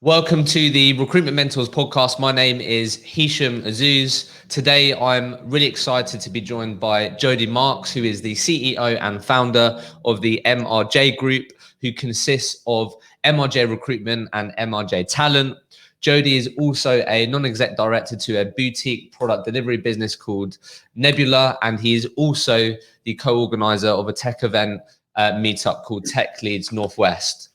Welcome to the Recruitment Mentors podcast. My name is Hisham Azuz. Today, I'm really excited to be joined by Jody Marks, who is the CEO and founder of the MRJ Group, who consists of MRJ Recruitment and MRJ Talent. Jody is also a non-exec director to a boutique product delivery business called Nebula, and he is also the co-organizer of a tech event meetup called Tech Leads Northwest.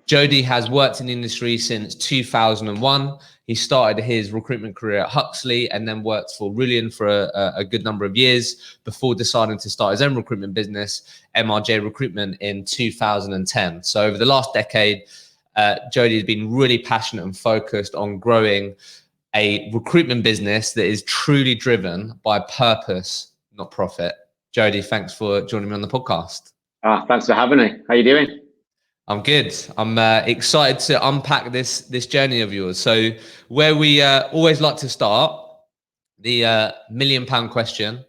Jody has worked in the industry since 2001. He started his recruitment career at Huxley and then worked for Rullion for a good number of years before deciding to start his own recruitment business, MRJ Recruitment, in 2010. So over the last decade, Jody has been really passionate and focused on growing a recruitment business that is truly driven by purpose, not profit. Jody, thanks for joining me on the podcast. Thanks for having me. How you doing? I'm good. I'm excited to unpack this journey of yours. So where we always like to start, the £1 million question.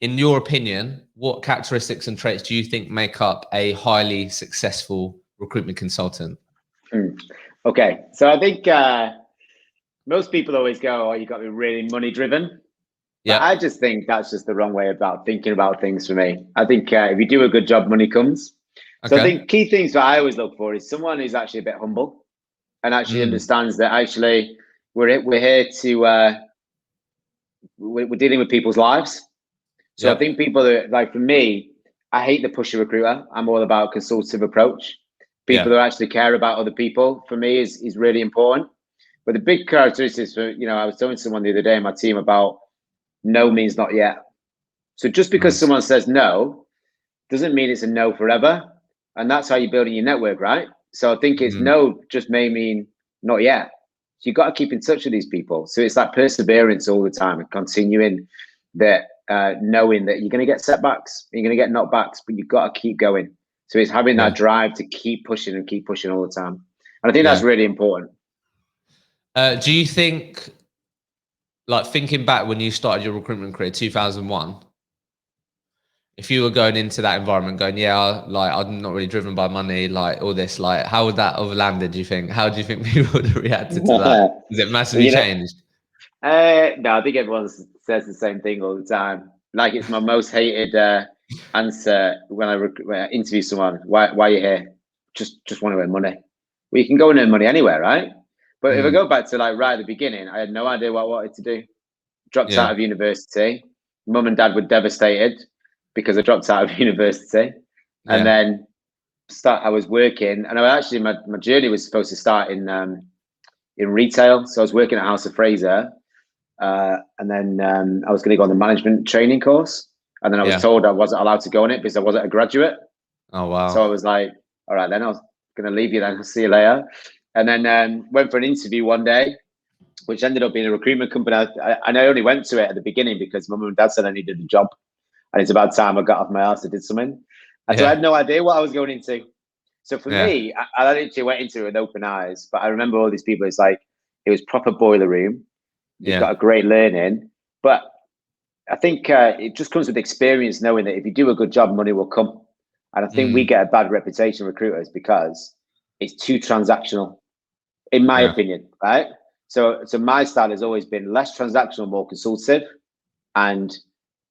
In your opinion, what characteristics and traits do you think make up a highly successful recruitment consultant? Okay, so I think most people always go, "Oh, you got to be really money driven." Yeah, I just think that's just the wrong way about thinking about things for me. I think if you do a good job, money comes. So I think key things that I always look for is someone who's actually a bit humble and actually understands that actually we're here to we're dealing with people's lives. So I think people that, like for me, I hate the pusher recruiter. I'm all about consultative approach. People that actually care about other people for me is really important. But the big characteristics for, I was telling someone the other day in my team about no means not yet. So just because someone says no doesn't mean it's a no forever. And that's how you're building your network, right? So I think it's no just may mean not yet. So you've got to keep in touch with these people. So it's like perseverance all the time and continuing that, knowing that you're going to get setbacks, you're going to get knockbacks, but you've got to keep going. So it's having that drive to keep pushing and keep pushing all the time. And I think that's really important. Do you think, like thinking back when you started your recruitment career, 2001, if you were going into that environment going, like I'm not really driven by money, like all this, like how would that have landed, do you think? How do you think people would have reacted to that? Is it massively changed? No, I think everyone says the same thing all the time. Like it's my most hated answer when I interview someone. Why are you here? Just want to earn money. Well, you can go and earn money anywhere, right? But if I go back to like right at the beginning, I had no idea what I wanted to do. Dropped out of university. Mum and dad were devastated because I dropped out of university. And then I was working, and my journey was supposed to start in retail. So I was working at House of Fraser, and then I was going to go on the management training course, and then I was told I wasn't allowed to go on it because I wasn't a graduate. Oh wow! So I was like, all right, then I was going to leave you. Then I'll see you later. And then went for an interview one day, which ended up being a recruitment company. And I only went to it at the beginning because Mum and Dad said I needed a job, and it's about time I got off my ass and did something. And so I had no idea what I was going into. So for me, I literally went into it with open eyes. But I remember all these people. It's like it was proper boiler room. You've got a great learning, but I think it just comes with experience, knowing that if you do a good job, money will come. And I think we get a bad reputation, recruiters, because it's too transactional, in my opinion, right? So my style has always been less transactional, more consultative, and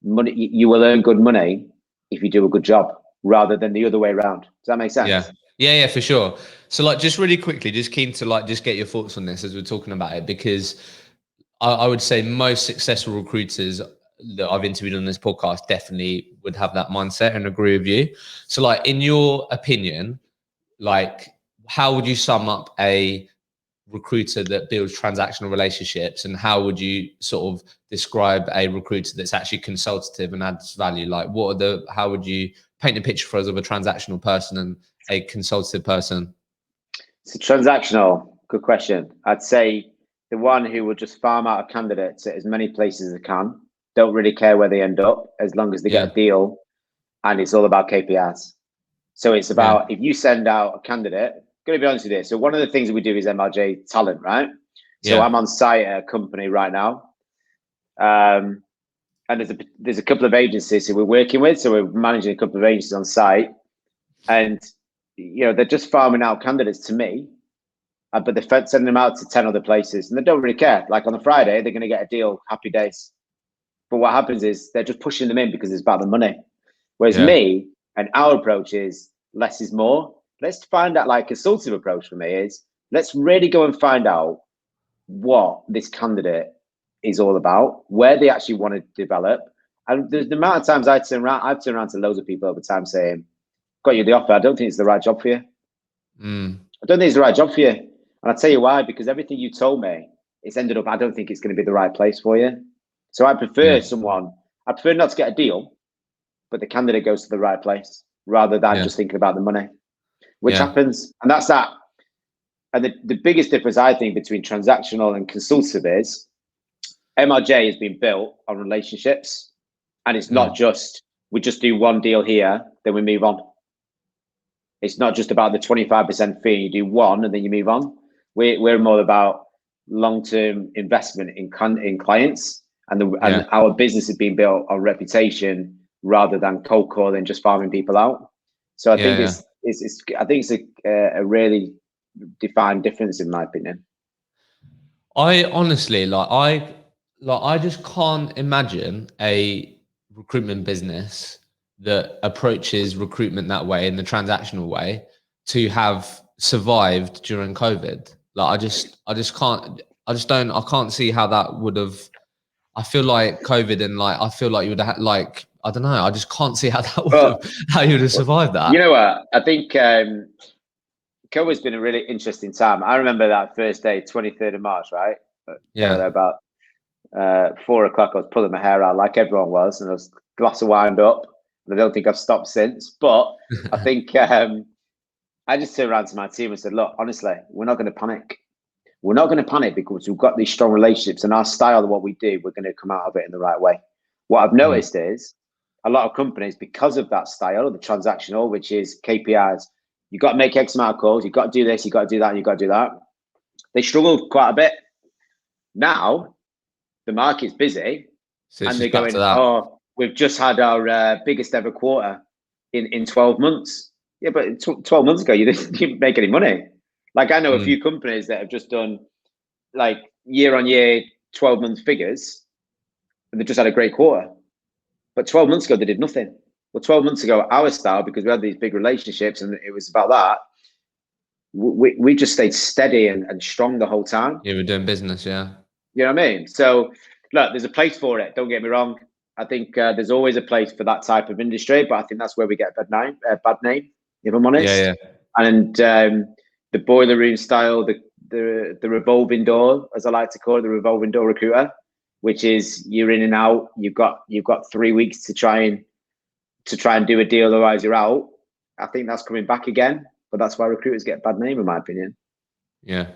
money. You will earn good money if you do a good job, rather than the other way around. Does that make sense? Yeah, for sure. So like, just really quickly, just keen to like just get your thoughts on this as we're talking about it, because I would say most successful recruiters that I've interviewed on this podcast definitely would have that mindset and agree with you. So like, in your opinion, like how would you sum up a recruiter that builds transactional relationships, and how would you sort of describe a recruiter that's actually consultative and adds value? Like how would you paint a picture for us of a transactional person and a consultative person? So transactional, good question. I'd say the one who will just farm out a candidate to as many places as they can, don't really care where they end up as long as they get a deal, and it's all about KPIs. So it's about if you send out a candidate, going to be honest with you. So one of the things that we do is MRJ Talent, right? So I'm on site at a company right now, and there's a couple of agencies who we're working with. So we're managing a couple of agencies on site, and they're just farming out candidates to me, but they're sending them out to 10 other places, and they don't really care. Like on the Friday, they're going to get a deal, happy days. But what happens is they're just pushing them in because it's about the money. Whereas me and our approach is less is more. Let's find out, like, consultative approach for me is, let's really go and find out what this candidate is all about, where they actually want to develop. And the amount of times I've turned around to loads of people over time saying, got you the offer, I don't think it's the right job for you. I don't think it's the right job for you. And I'll tell you why, because everything you told me, it's ended up, I don't think it's going to be the right place for you. So I prefer I prefer not to get a deal, but the candidate goes to the right place rather than just thinking about the money, which happens. And that's that. And the biggest difference, I think, between transactional and consultative is MRJ has been built on relationships. And it's not just, we just do one deal here, then we move on. It's not just about the 25% fee. You do one and then you move on. We're more about long-term investment in clients, and our business has been built on reputation rather than cold calling, just farming people out. So I think it's a really defined difference, in my opinion. I honestly I just can't imagine a recruitment business that approaches recruitment that way, in the transactional way, to have survived during COVID. Like I can't see how that would have. I feel like COVID and I feel like you would have I don't know. I just can't see how that would how you would have survived that. You know what? I think COVID's been a really interesting time. I remember that first day, 23rd of March, right? About 4 o'clock, I was pulling my hair out like everyone was, and I was glass of wine up. And I don't think I've stopped since. But I think I just turned around to my team and said, look, honestly, we're not going to panic. We're not going to panic because we've got these strong relationships, and our style of what we do, we're going to come out of it in the right way. What I've noticed is a lot of companies, because of that style, the transactional, which is KPIs, you've got to make X amount of calls, you've got to do this, you've got to do that, and you've got to do that. They struggled quite a bit. Now, the market's busy, and they're going, oh, we've just had our biggest ever quarter in 12 months. Yeah, but 12 months ago, you didn't make any money. Like, I know a few companies that have just done like year on year, 12-month figures, and they've just had a great quarter. But 12 months ago, they did nothing. Well, 12 months ago, our style, because we had these big relationships and it was about that, we just stayed steady and strong the whole time. Yeah, we're doing business, yeah. You know what I mean? So, look, there's a place for it. Don't get me wrong. I think there's always a place for that type of industry, but I think that's where we get a bad name, if I'm honest. Yeah. And the boiler room style, the revolving door, as I like to call it, the revolving door recruiter, which is you're in and out. You've got 3 weeks to try and do a deal, otherwise you're out. I think that's coming back again, but that's why recruiters get a bad name, in my opinion. Yeah.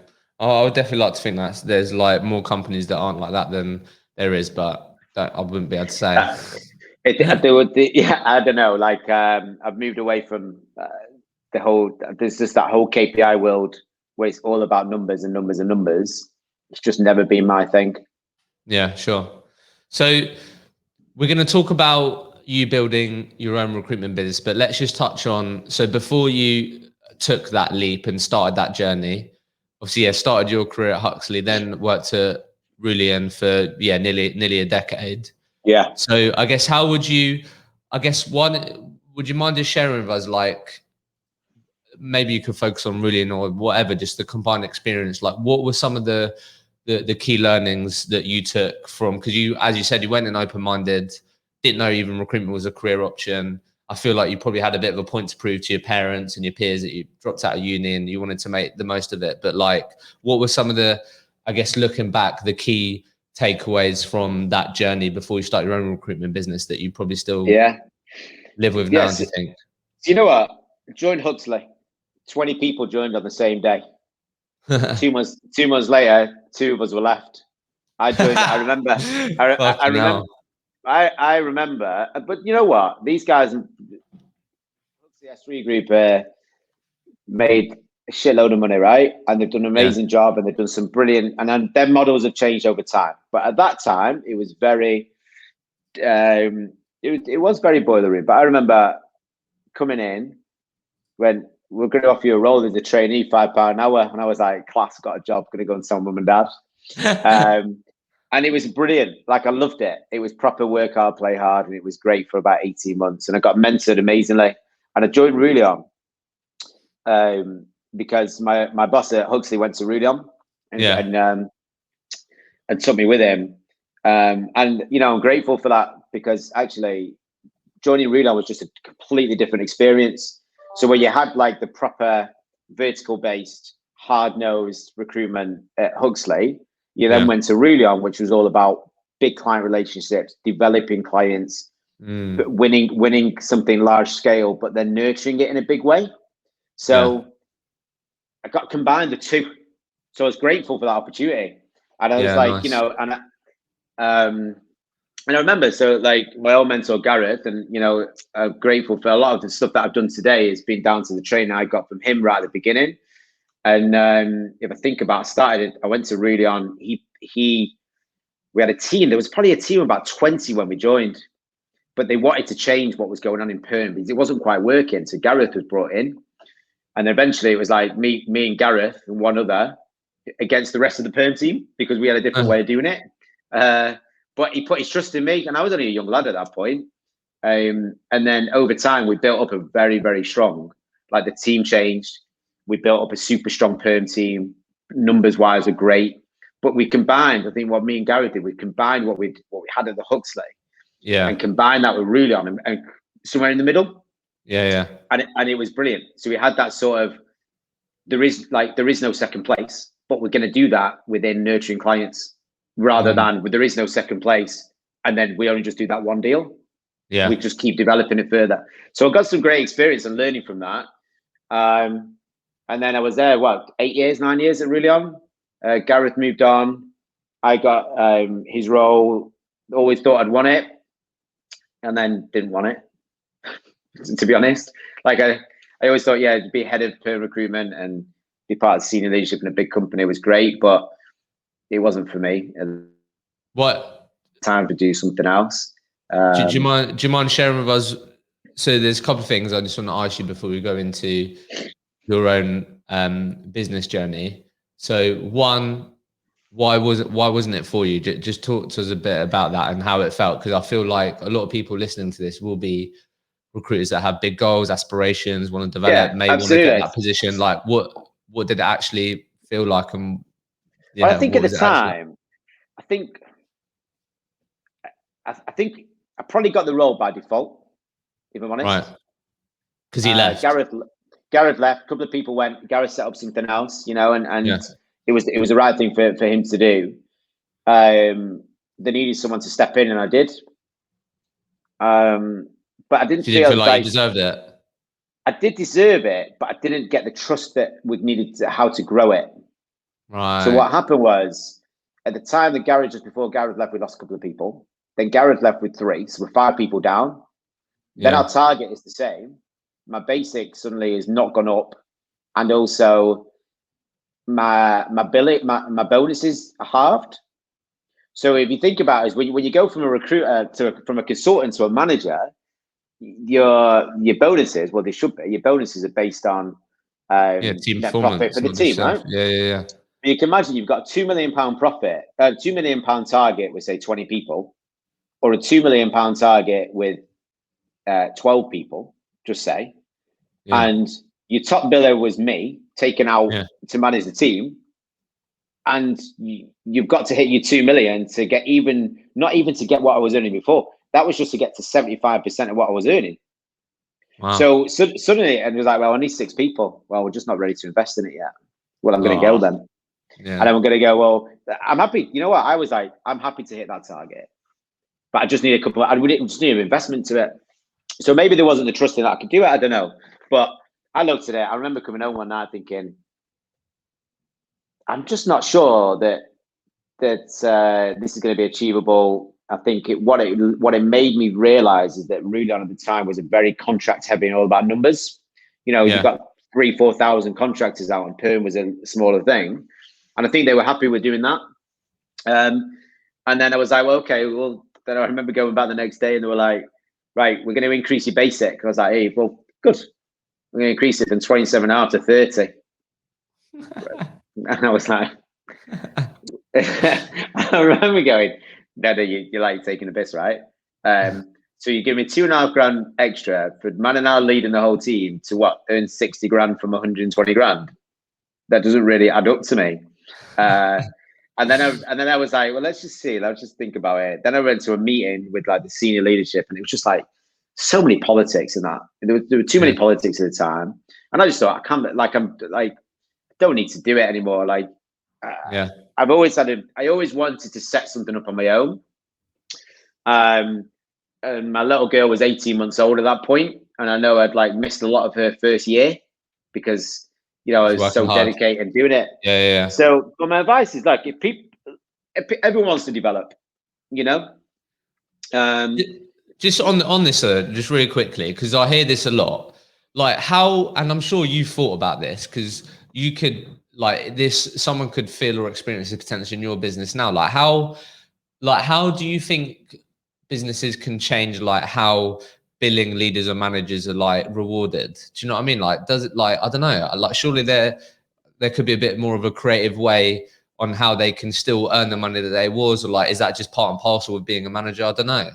I would definitely like to think that there's like more companies that aren't like that than there is, but I wouldn't be able to say. I don't know. Like I've moved away from there's just that whole KPI world where it's all about numbers and numbers and numbers. It's just never been my thing. Yeah, sure. So we're going to talk about you building your own recruitment business, but let's just touch on, so before you took that leap and started that journey, obviously, started your career at Huxley, then worked at Rullion for nearly a decade. Yeah. So I guess would you mind just sharing with us, like, maybe you could focus on Rullion or whatever, just the combined experience, like what were some of the key learnings that you took from, because you, as you said, you went in open-minded, didn't know even recruitment was a career option. I feel like you probably had a bit of a point to prove to your parents and your peers that you dropped out of uni and you wanted to make the most of it. But like, what were some of the, I guess, looking back, the key takeaways from that journey before you start your own recruitment business that you probably still live with now, do you think? Do you know what? Joined Huxley. 20 people joined on the same day. 2 months later, 2 of us were left. I joined. I remember. I remember. But you know what? These guys, the Sthree group, made a shitload of money, right? And they've done an amazing job, and they've done some brilliant. And then their models have changed over time. But at that time, it was very. It was very boiler room. But I remember coming in when we're going to offer you a role as a trainee, £5 an hour. And I was like, class, got a job, going to go and tell mum and dad. And it was brilliant. Like, I loved it. It was proper work hard, play hard. And it was great for about 18 months. And I got mentored amazingly. And I joined Rullion because my boss at Huxley went to Rullion and took me with him. And, you know, I'm grateful for that, because actually joining Rullion was just a completely different experience. So where you had like the proper vertical based, hard nosed recruitment at Huxley, you then went to Rullion, which was all about big client relationships, developing clients, winning something large scale, but then nurturing it in a big way. So I got combined the two. So I was grateful for that opportunity. And I was like, nice. You know, and I remember, so like my old mentor, Gareth, and, you know, I'm grateful for a lot of the stuff that I've done today. It's been down to the training I got from him right at the beginning. And if I think about I went to Rullion. We had a team. There was probably a team of about 20 when we joined, but they wanted to change what was going on in perm because it wasn't quite working. So Gareth was brought in, and then eventually it was like me and Gareth and one other against the rest of the perm team, because we had a different way of doing it. But he put his trust in me, and I was only a young lad at that point. And then over time, we built up a very, very strong, like, the team changed. We built up a super strong perm team. Numbers wise are great, but we combined, I think what me and Gary did, we combined what we had at the Huxley, and combined that with Rullion and somewhere in the middle. And it was brilliant. So we had that sort of, there is no second place, but we're going to do that within nurturing clients, rather than there is no second place and then we only just do that one deal. We just keep developing it further. So I got some great experience and learning from that. And then I was there, 9 years at Rullion. Gareth moved on. I got his role. Always thought I'd won it, and then didn't want it. To be honest, like I always thought, to be head of perm recruitment and be part of senior leadership in a big company was great, but it wasn't for me. What? Time to do something else. Do you mind sharing with us? So there's a couple of things I just want to ask you before we go into your own business journey. So one, why wasn't it for you? Just talk to us a bit about that and how it felt, because I feel like a lot of people listening to this will be recruiters that have big goals, aspirations, want to develop, maybe want to get that position. Like, what did it actually feel like? And I think at the time, I think I probably got the role by default, if I'm honest. Right. Because he left. Gareth left. A couple of people went. Gareth set up something else, you know, and it was the right thing for him to do. They needed someone to step in, and I did. But I didn't feel like you deserved it. I did deserve it, but I didn't get the trust that we needed how to grow it. Right. So what happened was, at the time, just before Gareth left, we lost a couple of people. Then Gareth left with 3, so we're 5 people down. Then our target is the same. My basic suddenly has not gone up, and also my bonuses are halved. So if you think about it, when you go from a recruiter from a consultant to a manager, your bonuses, well, they should be. Your bonuses are based on team net performance profit for the team, right? Yeah. You can imagine you've got £2 million profit, £2 million target with, say, 20 people, or a £2 million target with 12 people, just say. And your top biller was me, taken out to manage the team. And you've got to hit your 2 million to get not even to get what I was earning before. That was just to get to 75% of what I was earning. Wow. So suddenly, and it was like, well, I need 6 people. Well, we're just not ready to invest in it yet. Well, I'm going to go then. And then we're going to go, well, I'm happy. You know what? I was like, I'm happy to hit that target, but I just need we just need an investment to it. So maybe there wasn't the trust in that I could do it. I don't know. But I looked at it. I remember coming home one night thinking, I'm just not sure that this is going to be achievable. I think what it made me realize is that Rullion at the time was a very contract heavy and all about numbers. You know, you've got 3,000-4,000 contractors out, and perm was a smaller thing. And I think they were happy with doing that. And then I was like, well, okay, well, then I remember going back the next day and they were like, right, we're going to increase your basic. I was like, hey, well, good. I'm going to increase it from 27.5 to 30. And I was like, I remember going, no, you're like taking a piss, right? So you give me 2.5 grand extra for man and hour leading the whole team to what, earn 60 grand from 120 grand. That doesn't really add up to me. And then I was like, well, let's just think about it. Then I went to a meeting with like the senior leadership, and it was just like so many politics in that. There were too many politics at the time, and I just thought, I don't need to do it anymore. Like, I always wanted to set something up on my own. And my little girl was 18 months old at that point, and I know I'd like missed a lot of her first year because I was so dedicated and doing it. Yeah. So, but my advice is like, if everyone wants to develop, just on this, just really quickly, because I hear this a lot. Like how, and I'm sure you've thought about this, because you could someone could feel or experience the potential in your business now. Like how do you think businesses can change like how billing leaders or managers are like rewarded? Do you know what I mean? Like, does it I don't know, like surely there could be a bit more of a creative way on how they can still earn the money that they was, or like, is that just part and parcel with being a manager? I don't know.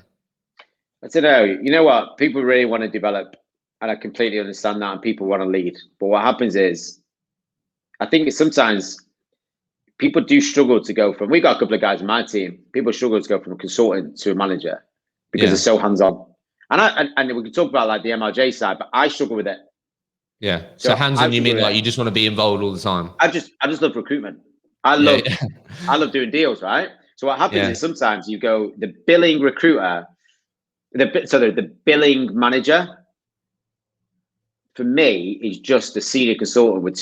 I don't know. You know what? People really want to develop, and I completely understand that, and people want to lead. But what happens is, I think sometimes people do struggle to go from, we got a couple of guys in my team, people struggle to go from a consultant to a manager because they're so hands-on. And we can talk about like the MRJ side, but I struggle with it. Yeah. So hands-on, you mean like you just want to be involved all the time? I just love recruitment. I love doing deals, right? So what happens is sometimes you go, the billing recruiter, the billing manager, for me, is just a senior consultant with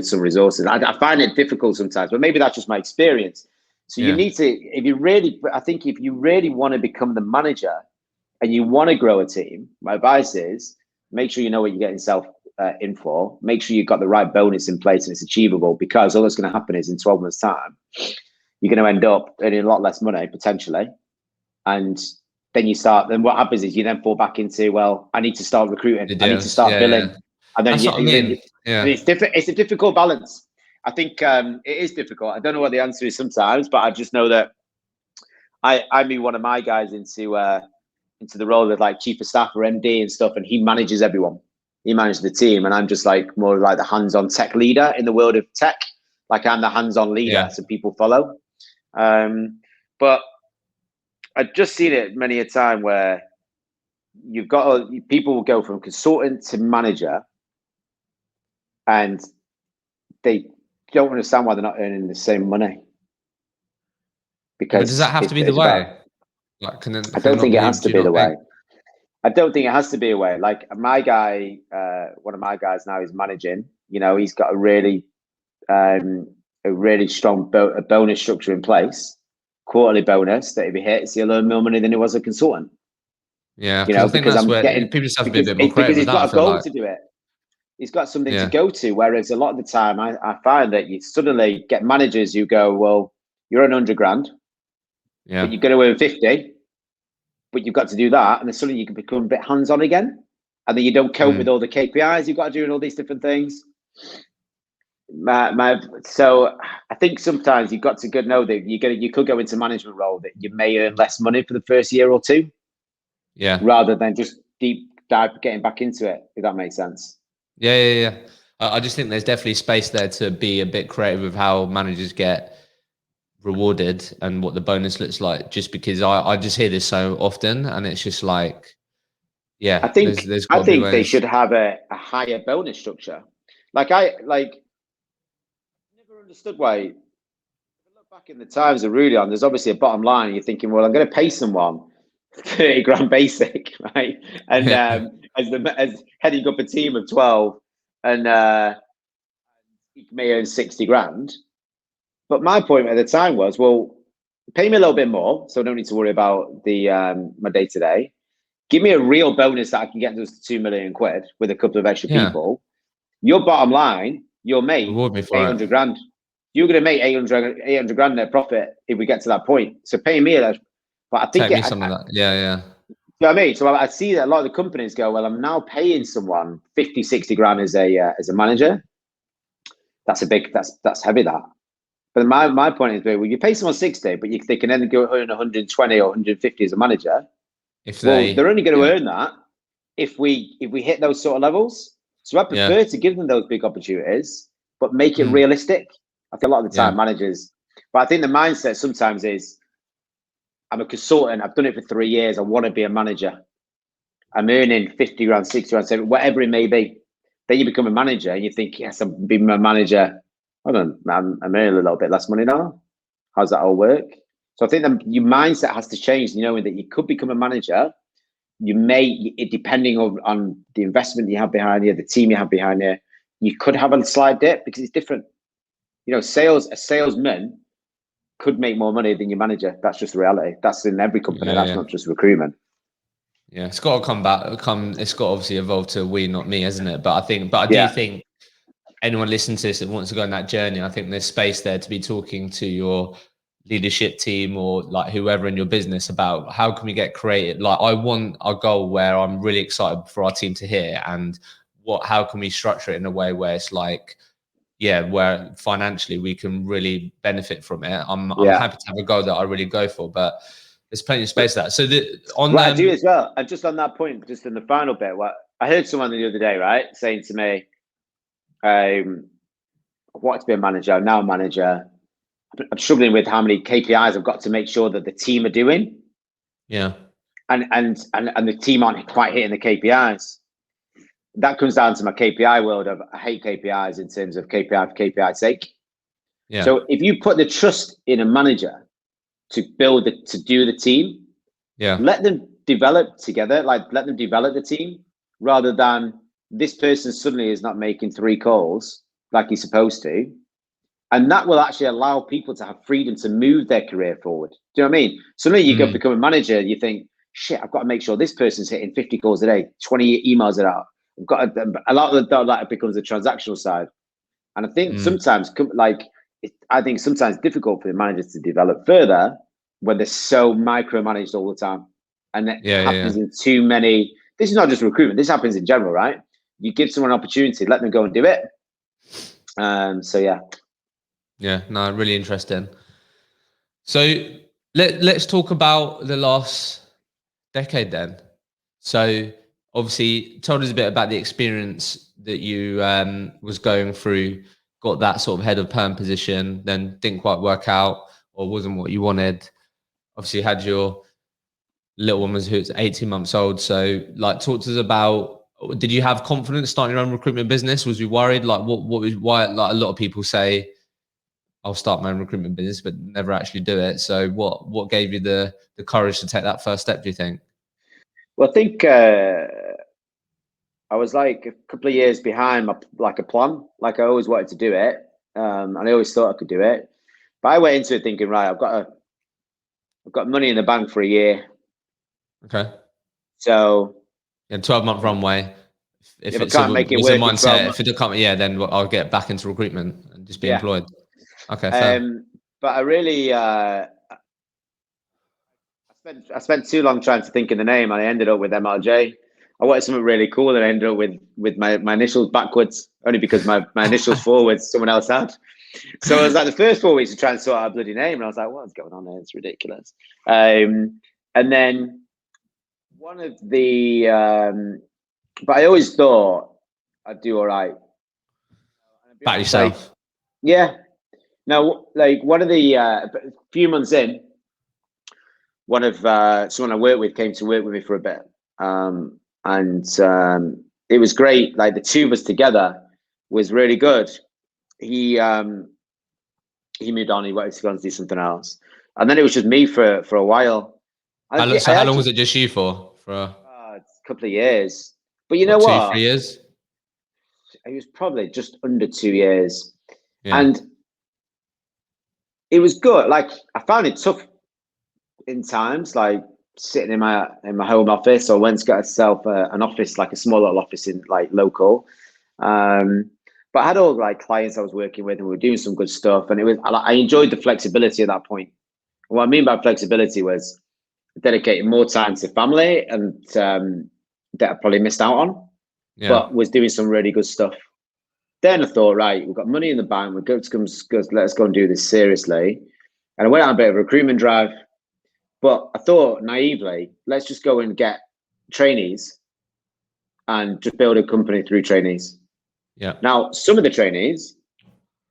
some resources. I find it difficult sometimes, but maybe that's just my experience. So you need to, if you really want to become the manager and you want to grow a team, my advice is make sure you know what you're getting yourself in for. Make sure you've got the right bonus in place and it's achievable, because all that's going to happen is in 12 months' time, you're going to end up earning a lot less money potentially. And then what happens is you then fall back into, well, I need to start recruiting. I need to start billing. And then it's a difficult balance. I think it is difficult. I don't know what the answer is sometimes, but I just know that I meet one of my guys into the role of like chief of staff or MD and stuff, and he manages everyone. He manages the team, and I'm just like more like the hands-on tech leader in the world of tech. Like I'm the hands-on leader, so people follow. But I've just seen it many a time where people will go from consultant to manager, and they don't understand why they're not earning the same money. Because does that have to be the way? I don't think it has to be the way. I don't think it has to be a way. Like my guy, one of my guys now is managing. He's got a really strong bonus structure in place. Quarterly bonus that if he hits, he'll earn more money than he was a consultant. Yeah, I think that's where people just have to be a bit more creative. Because he's got a goal to do it. He's got something to go to. Whereas a lot of the time, I find that you suddenly get managers who go, well, you're on 100 grand, but you're going to earn 50, but you've got to do that. And then suddenly you can become a bit hands-on again. And then you don't cope with all the KPIs you've got to do and all these different things. So I think sometimes you've got to know that you could go into management role that you may earn less money for the first year or two. Yeah. Rather than just deep dive getting back into it, if that makes sense. Yeah. I just think there's definitely space there to be a bit creative with how managers get rewarded and what the bonus looks like, just because I just hear this so often, and it's just like, I think they should have a higher bonus structure. I never understood why. If I look back in the times of Rullion, there's obviously a bottom line. And you're thinking, well, I'm going to pay someone 30 grand basic, right? And as heading up a team of 12, and you may earn 60 grand. But my point at the time was, well, pay me a little bit more, so I don't need to worry about the my day to day. Give me a real bonus that I can get to 2 million quid with a couple of extra people. Your bottom line, you'll make 800 grand. You're going to make 800 grand net profit if we get to that point. So pay me that. But I think some of that. Yeah. You know what I mean? So I see that a lot of the companies go, well, I'm now paying someone 50, 60 grand as a manager. That's heavy, that. But my point is, well, you pay someone 60, but they can then go earn 120 or 150 as a manager. They're only going to earn that if we hit those sort of levels. So I prefer to give them those big opportunities, but make it realistic. I think a lot of the time managers, but I think the mindset sometimes is, I'm a consultant, I've done it for 3 years, I want to be a manager. I'm earning 50 grand, 60 grand, 70, whatever it may be. Then you become a manager and you think, yes, I've been a manager. Hold on, I'm earning a little bit less money now. How's that all work? So I think your mindset has to change, knowing that you could become a manager. You may, depending on the investment you have behind you, the team you have behind you, you could have a slight dip because it's different. A salesman could make more money than your manager. That's just reality. That's in every company. That's not just recruitment. Yeah, it's got to come back. It's got to obviously evolve to we, not me, isn't it? But I do think anyone listening to this that wants to go on that journey, I think there's space there to be talking to your leadership team or like whoever in your business about how can we get creative. Like, I want a goal where I'm really excited for our team to hear, and how can we structure it in a way where it's like, where financially we can really benefit from it. I'm happy to have a goal that I really go for, but there's plenty of space for that. So I do as well. And just on that point, just in the final bit, I heard someone the other day, right, saying to me, I want to be a manager. I'm now a manager. I'm struggling with how many KPIs I've got to make sure that the team are doing. Yeah. And the team aren't quite hitting the KPIs. That comes down to my KPI world of, I hate KPIs in terms of KPI for KPI's sake. Yeah. So if you put the trust in a manager to do the team, let them develop together, let them develop the team, rather than this person suddenly is not making 3 calls like he's supposed to. And that will actually allow people to have freedom to move their career forward. Do you know what I mean? Suddenly you go become a manager, you think, shit, I've got to make sure this person's hitting 50 calls a day, 20 emails a day. I've got a lot of that becomes the transactional side. And I think sometimes, I think sometimes difficult for the managers to develop further when they're so micromanaged all the time. And that happens in too many. This is not just recruitment. This happens in general, right? You give someone an opportunity, let them go and do it. Yeah, no, really interesting. So let's talk about the last decade then. So obviously told us a bit about the experience that you was going through, got that sort of head of perm position, then didn't quite work out or wasn't what you wanted. Obviously had your little one who's 18 months old. So like, talk to us about, did you have confidence starting your own recruitment business? Was you worried? Like why, like a lot of people say, I'll start my own recruitment business, but never actually do it. So what gave you the courage to take that first step, do you think? Well, I think I was like a couple of years behind a plan. Like I always wanted to do it. And I always thought I could do it. But I went into it thinking, right, I've got money in the bank for a year. Okay. So 12-month runway. If I can't make it work, mindset, if it can't, then I'll get back into recruitment and just be employed. Okay. Fair. But I really, I spent too long trying to think of the name, and I ended up with MRJ. I wanted something really cool, and I ended up with my initials backwards, only because my initials forwards someone else had. So it was like the first 4 weeks to try and sort out a bloody name, and I was like, what's going on there? It's ridiculous. And then one of the, but I always thought I'd do all right. Back yourself. Yeah. Now, like one of the a few months in, one of someone I work with came to work with me for a bit, and it was great. Like the two of us together was really good. He moved on. He wanted to go and do something else, and then it was just me for a while. How long was it just you for? For a couple of years. But you know what? 2-3 years. It was probably just under 2 years, and it was good. Like I found it tough in times, like sitting in my home office, or went to get myself an office, like a small little office in like local. But I had all like clients I was working with, and we were doing some good stuff. And I enjoyed the flexibility at that point. And what I mean by flexibility was dedicated more time to family and that I probably missed out on, but was doing some really good stuff. Then I thought, right, we've got money in the bank. Let's go and do this seriously. And I went on a bit of a recruitment drive, but I thought naively, let's just go and get trainees and just build a company through trainees. Yeah. Now, some of the trainees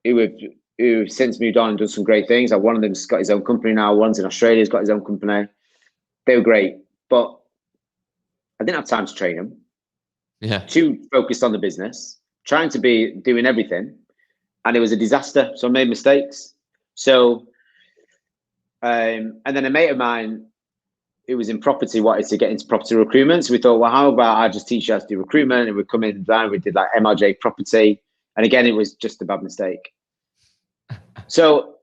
who've since moved on and done some great things. Like one of them's got his own company now. One's in Australia, has got his own company. They were great, but I didn't have time to train them. Yeah. Too focused on the business, trying to be doing everything, and it was a disaster. So I made mistakes. So, and then a mate of mine who was in property wanted to get into property recruitment. So we thought, well, how about I just teach you how to do recruitment, and we'd come in down. We did like MRJ property, and again, it was just a bad mistake. So,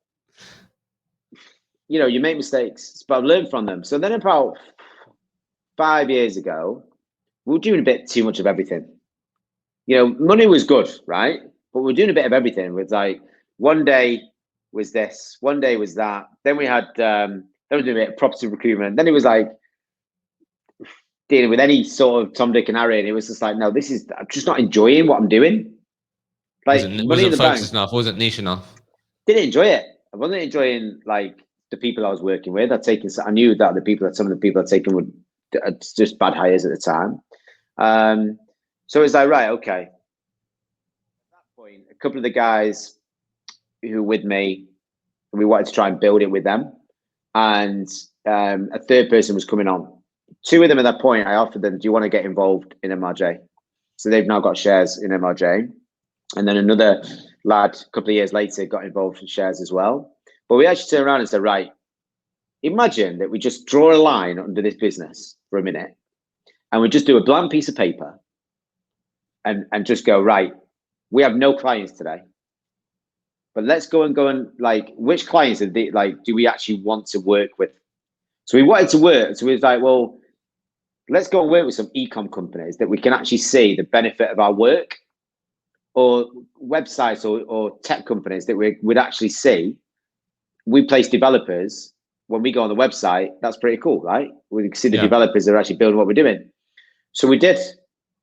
you make mistakes, but I've learned from them. So then about 5 years ago, we were doing a bit too much of everything. Money was good, right? But we were doing a bit of everything. With like one day was this, one day was that. Then we had, then we were doing a bit of property recruitment. Then it was like dealing with any sort of Tom, Dick and Harry. And it was just like, no, I'm just not enjoying what I'm doing. Like wasn't focused enough, wasn't niche enough. Didn't enjoy it. I wasn't enjoying like the people I was working with. I knew that some of the people I'd taken were just bad hires at the time. So it was like, right, okay. At that point, a couple of the guys who were with me, we wanted to try and build it with them. And a third person was coming on. Two of them at that point, I offered them, do you want to get involved in MRJ? So they've now got shares in MRJ. And then another lad, a couple of years later, got involved in shares as well. But we actually turned around and said, right, imagine that we just draw a line under this business for a minute, and we just do a blank piece of paper and just go, right, we have no clients today, but let's go and like, which clients do we actually want to work with? So we wanted to work. So we was like, well, let's go and work with some e-com companies that we can actually see the benefit of our work, or websites or tech companies that we would actually see. We place developers. When we go on the website, that's pretty cool, right? We can see the developers that are actually building what we're doing. So we did.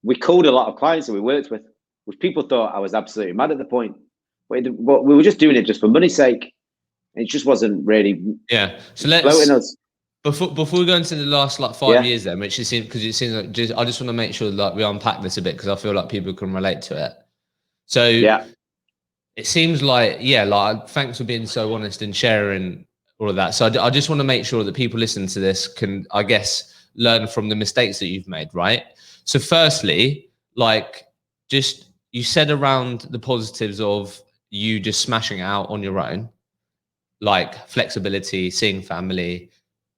We called a lot of clients that we worked with, which people thought I was absolutely mad at the point. But we were just doing it just for money's sake. It just wasn't really. Yeah. So let's. Before we go into the last like 5 years, then, which is because it seems like I just want to make sure that we unpack this a bit, because I feel like people can relate to it. So it seems like thanks for being so honest and sharing all of that. So I just want to make sure that people listening to this can, I guess, learn from the mistakes that you've made, right? So firstly, you said around the positives of you just smashing it out on your own, like flexibility, seeing family,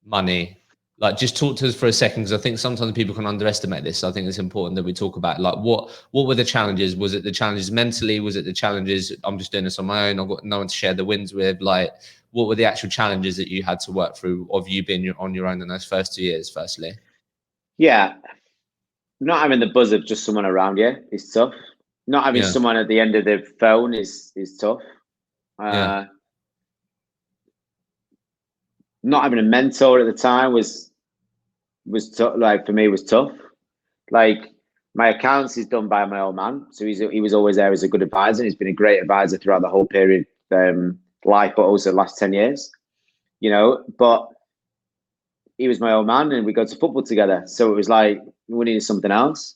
money. Like, just talk to us for a second, because I think sometimes people can underestimate this. So I think it's important that we talk about like what were the challenges? Was it the challenges mentally? Was it the challenges, I'm just doing this on my own, I've got no one to share the wins with? Like, what were the actual challenges that you had to work through of you being on your own in those first 2 years, firstly? Yeah. Not having the buzz of just someone around you is tough. Not having someone at the end of the phone is tough. Not having a mentor at the time was tough. Like, for me, was tough. Like, my accounts is done by my old man, so he was always there as a good advisor. He's been a great advisor throughout the whole period, life, but also the last 10 years. But he was my old man, and we go to football together. So it was like we needed something else.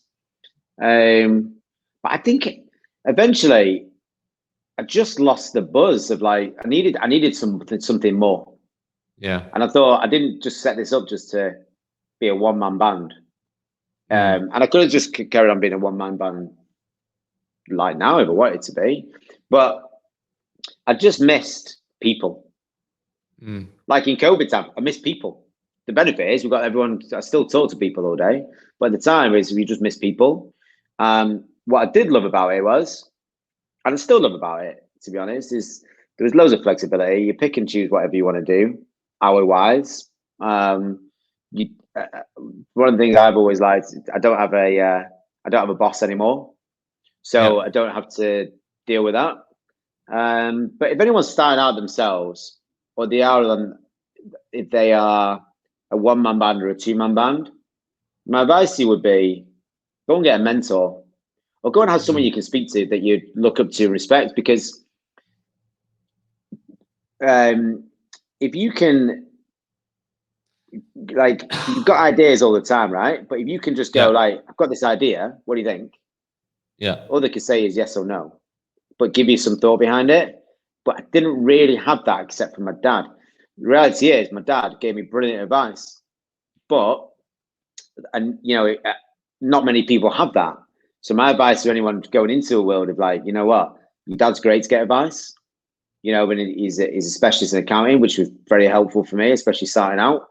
But I think eventually I just lost the buzz of like I needed something more. Yeah. And I thought I didn't just set this up just to be a one-man band. And I could have just carried on being a one-man band like now if I wanted to be. But I just missed people. Like in COVID time, I missed people. The benefit is we've got everyone, I still talk to people all day. But at the time is we just miss people. What I did love about it was, and I still love about it, to be honest, is there was loads of flexibility. You pick and choose whatever you want to do, hour-wise. One of the things I've always liked, I don't have a boss anymore, so I don't have to deal with that. But if anyone's starting out themselves, or if they are a one-man band or a two-man band, my advice to you would be go and get a mentor, or go and have someone you can speak to that you look up to and respect. Because if you can, like, you've got ideas all the time, right? But if you can just go like, I've got this idea, what do you think? Yeah. All they can say is yes or no, but give you some thought behind it. But I didn't really have that except for my dad. The reality is my dad gave me brilliant advice, but, and you know, not many people have that. So my advice to anyone going into a world of like, you know what, your dad's great to get advice. You know, when he's a specialist in accounting, which was very helpful for me, especially starting out.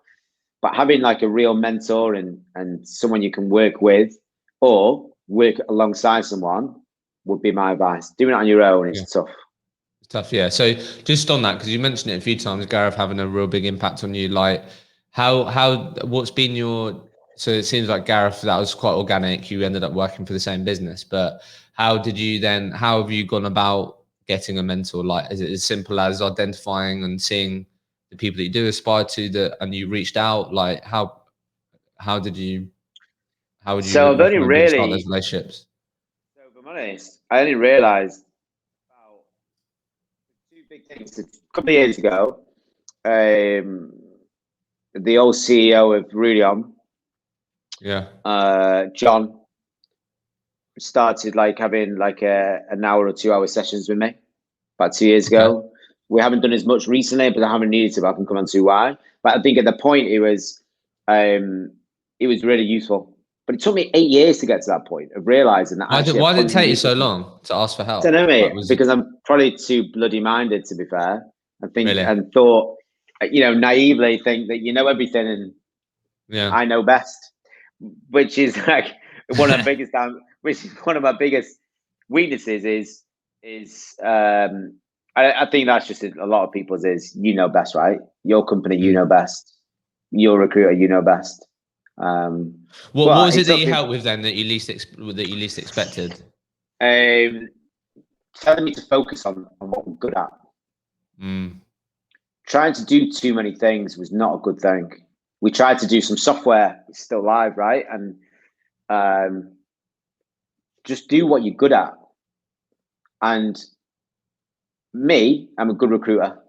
But having like a real mentor and someone you can work with or work alongside someone would be my advice. Doing it on your own is tough. It's tough, yeah. So just on that, because you mentioned it a few times, Gareth having a real big impact on you. Like, what's been your? So it seems like Gareth, that was quite organic. You ended up working for the same business, but how have you gone about getting a mentor? Like, is it as simple as identifying and seeing the people that you do aspire to and you reached out? Like, how would you So I've only recommend start really, those relationships? so if I'm honest, I only realized about two big things. A couple of years ago, the old CEO of Rullion, John, started like having like an hour or 2 hour sessions with me about 2 years ago. We haven't done as much recently, but I haven't needed to. But I can come on to why. But I think at the point it was really useful. But it took me 8 years to get to that point of realizing that. Why did it take you so long to ask for help? I don't know, mate. Because I'm probably too bloody minded, to be fair. I think and thought, you know, naively think that you know everything and I know best, which is like one of the biggest which is one of my biggest weaknesses is I think that's just a lot of people's is you know best, right? Your company, you know best. Your recruiter, you know best. What was it that you helped with then that you least expected? Telling me to focus on what I'm good at. Trying to do too many things was not a good thing. We tried to do some software, it's still live, right? And just do what you're good at. And me, I'm a good recruiter.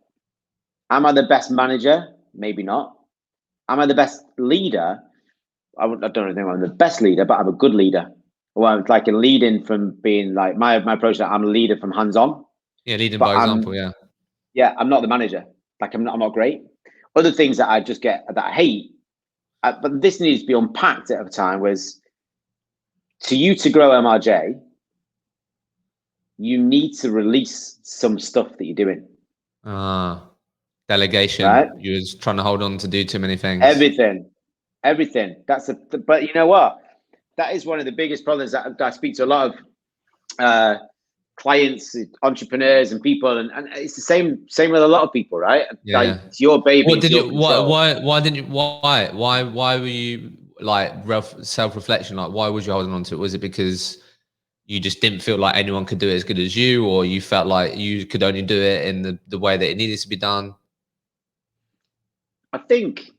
Am I the best manager? Maybe not. Am I the best leader? I don't think I'm the best leader, but I'm a good leader. Well, it's like a leading from being like my approach. That I'm a leader from hands on. Yeah, leading by example. Yeah. Yeah, I'm not the manager. Like I'm not great. Other things that I just get that I hate, but this needs to be unpacked at a time. Was to grow MRJ, you need to release some stuff that you're doing. Delegation. Right? You was trying to hold on to do too many things. Everything. But you know what? That is one of the biggest problems that I speak to a lot of clients, entrepreneurs, and people, and it's the same with a lot of people, right? Yeah. Like, it's your baby. Why were you like self-reflection? Like, why was you holding on to it? Was it because you just didn't feel like anyone could do it as good as you, or you felt like you could only do it in the way that it needed to be done? I think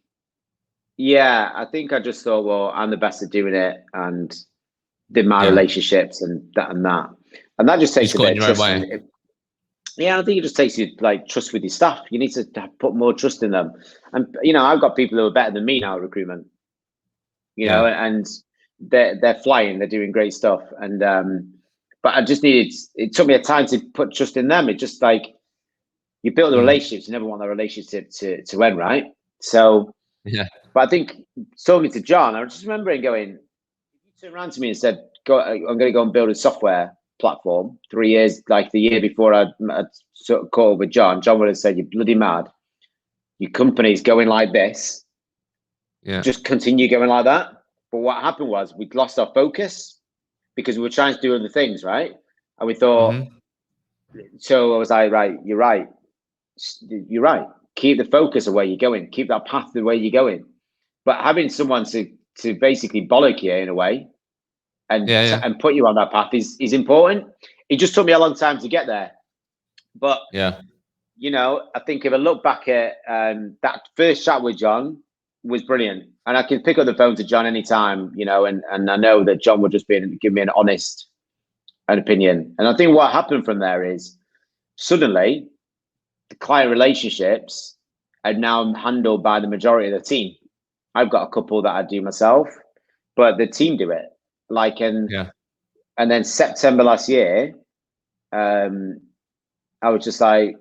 I just thought, well, I'm the best at doing it, and did my relationships and that just takes a bit of trust. I think it just takes you like trust with your staff. You need to put more trust in them. And you know, I've got people who are better than me now at recruitment. You know, and they're flying. They're doing great stuff. And but I just needed. It took me a time to put trust in them. It just like you build the relationships. You never want the relationship to end, right? So But I think talking to John, I was just remembering going. You turned around to me and said, I'm going to go and build a software platform. 3 years, like the year before I'd sort of called with John would have said, you're bloody mad. Your company's going like this. Yeah. Just continue going like that. But what happened was we'd lost our focus because we were trying to do other things, right? And we thought, so I was like, right, you're right. You're right. Keep the focus of where you're going. Keep that path the way you're going. But having someone to basically bollock you in a way, and put you on that path is important. It just took me a long time to get there, but you know, I think if I look back at that first chat with John, was brilliant. And I can pick up the phone to John anytime, you know, and I know that John would just give me an honest opinion. And I think what happened from there is suddenly the client relationships are now handled by the majority of the team. I've got a couple that I do myself, but the team do it. Like, and then September last year, I was just like,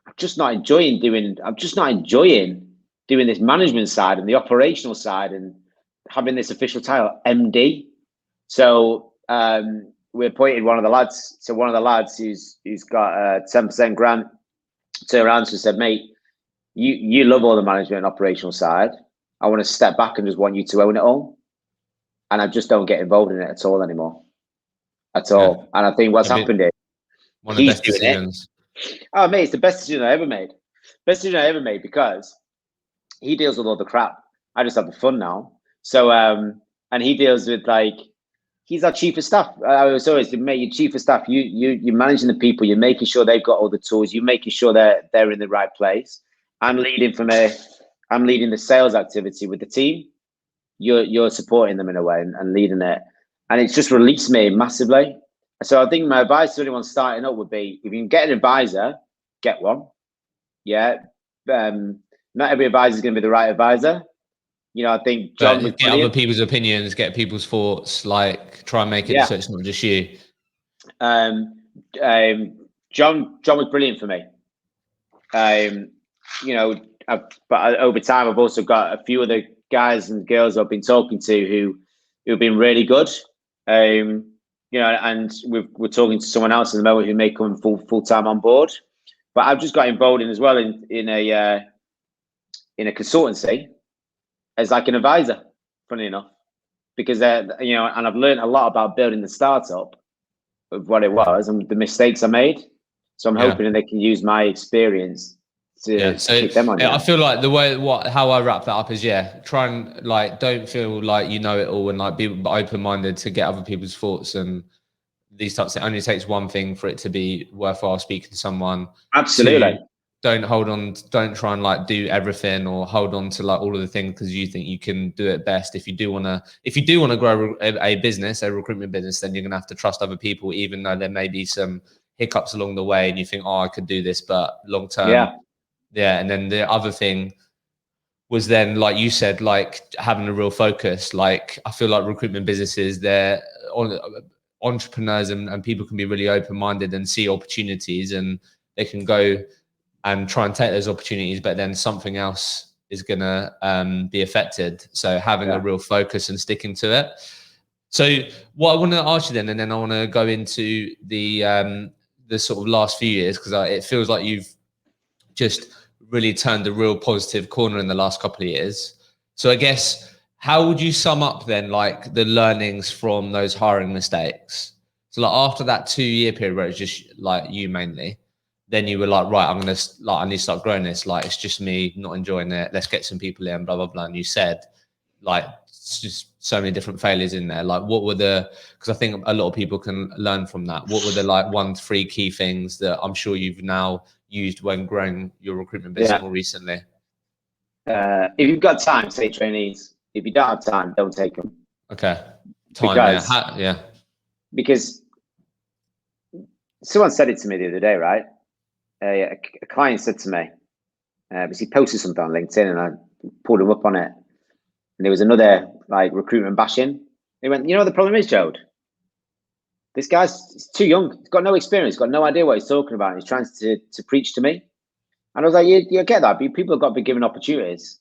I'm just not enjoying doing this management side and the operational side and having this official title, MD. So we appointed one of the lads. So one of the lads who's got a 10% grant turned around and said, mate, you love all the management and operational side. I want to step back and just want you to own it all. And I just don't get involved in it at all anymore. At all. And I think what's happened is he's doing decisions. Oh, mate, it's the best decision I ever made. Best decision I ever made because he deals with all the crap. I just have the fun now. So, and he deals with he's our chief of staff. I was always, mate, your chief of staff, you're managing the people, you're making sure they've got all the tools, you're making sure they're in the right place. I'm leading the sales activity with the team. You're supporting them in a way and leading it. And it's just released me massively. So I think my advice to anyone starting up would be, if you can get an advisor, get one. Yeah. Not every advisor is going to be the right advisor. You know, I think John was get other people's opinions, get people's thoughts, try and make it so it's not just you. John was brilliant for me. You know, but over time, I've also got a few other guys and girls I've been talking to who've been really good. You know, and we're talking to someone else at the moment who may come full time on board. But I've just got involved in as well in a consultancy as like an advisor, funny enough, because you know, and I've learned a lot about building the startup of what it was and the mistakes I made. So I'm hoping that they can use my experience to kick them on. I feel like how I wrap that up is try and don't feel like you know it all and be open-minded to get other people's thoughts and these types. It only takes one thing for it to be worthwhile speaking to someone. Absolutely. Don't try and do everything or hold on to all of the things because you think you can do it best. If you do want to grow a business, a recruitment business, then you're going to have to trust other people, even though there may be some hiccups along the way and you think, oh, I could do this, but long term. Yeah. And then the other thing was then, like you said, having a real focus. I feel like recruitment businesses, they're entrepreneurs and people can be really open-minded and see opportunities and they can go and try and take those opportunities, but then something else is going to be affected. So having a real focus and sticking to it. So what I want to ask you then, and then I want to go into the sort of last few years, because it feels like you've just really turned a real positive corner in the last couple of years. So I guess, how would you sum up then, the learnings from those hiring mistakes? So after that 2-year period where it's just you mainly, then you were right, I'm going to, I need to start growing this. It's just me not enjoying it. Let's get some people in, blah, blah, blah. And you said, it's just so many different failures in there. What were because I think a lot of people can learn from that. What were the 1 to 3 key things that I'm sure you've now used when growing your recruitment business more recently? If you've got time, take trainees. If you don't have time, don't take them. Okay. Time, because someone said it to me the other day, right? A client said to me, because he posted something on LinkedIn and I pulled him up on it. And there was another recruitment bashing. He went, you know what the problem is, Jode? This guy's too young. He's got no experience, got no idea what he's talking about. And he's trying to preach to me. And I was like, you get that. People have got to be given opportunities.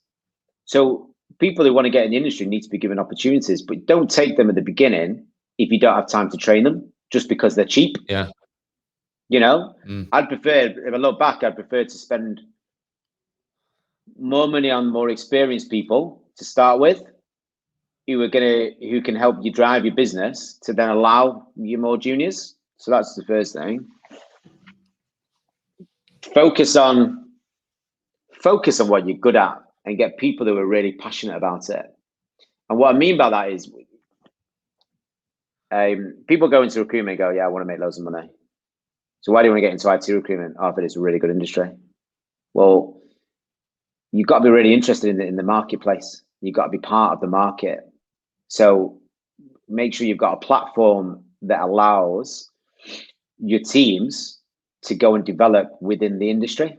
So people who want to get in the industry need to be given opportunities, but don't take them at the beginning if you don't have time to train them just because they're cheap. Yeah. You know, I'd prefer, if I look back, I'd prefer to spend more money on more experienced people to start with, who can help you drive your business, to then allow you more juniors. So that's the first thing. Focus on what you're good at and get people who are really passionate about it. And what I mean by that is, people go into recruitment and go, I want to make loads of money. So why do you want to get into IT recruitment? Oh, but it's a really good industry. Well, you've got to be really interested in the marketplace. You've got to be part of the market. So make sure you've got a platform that allows your teams to go and develop within the industry.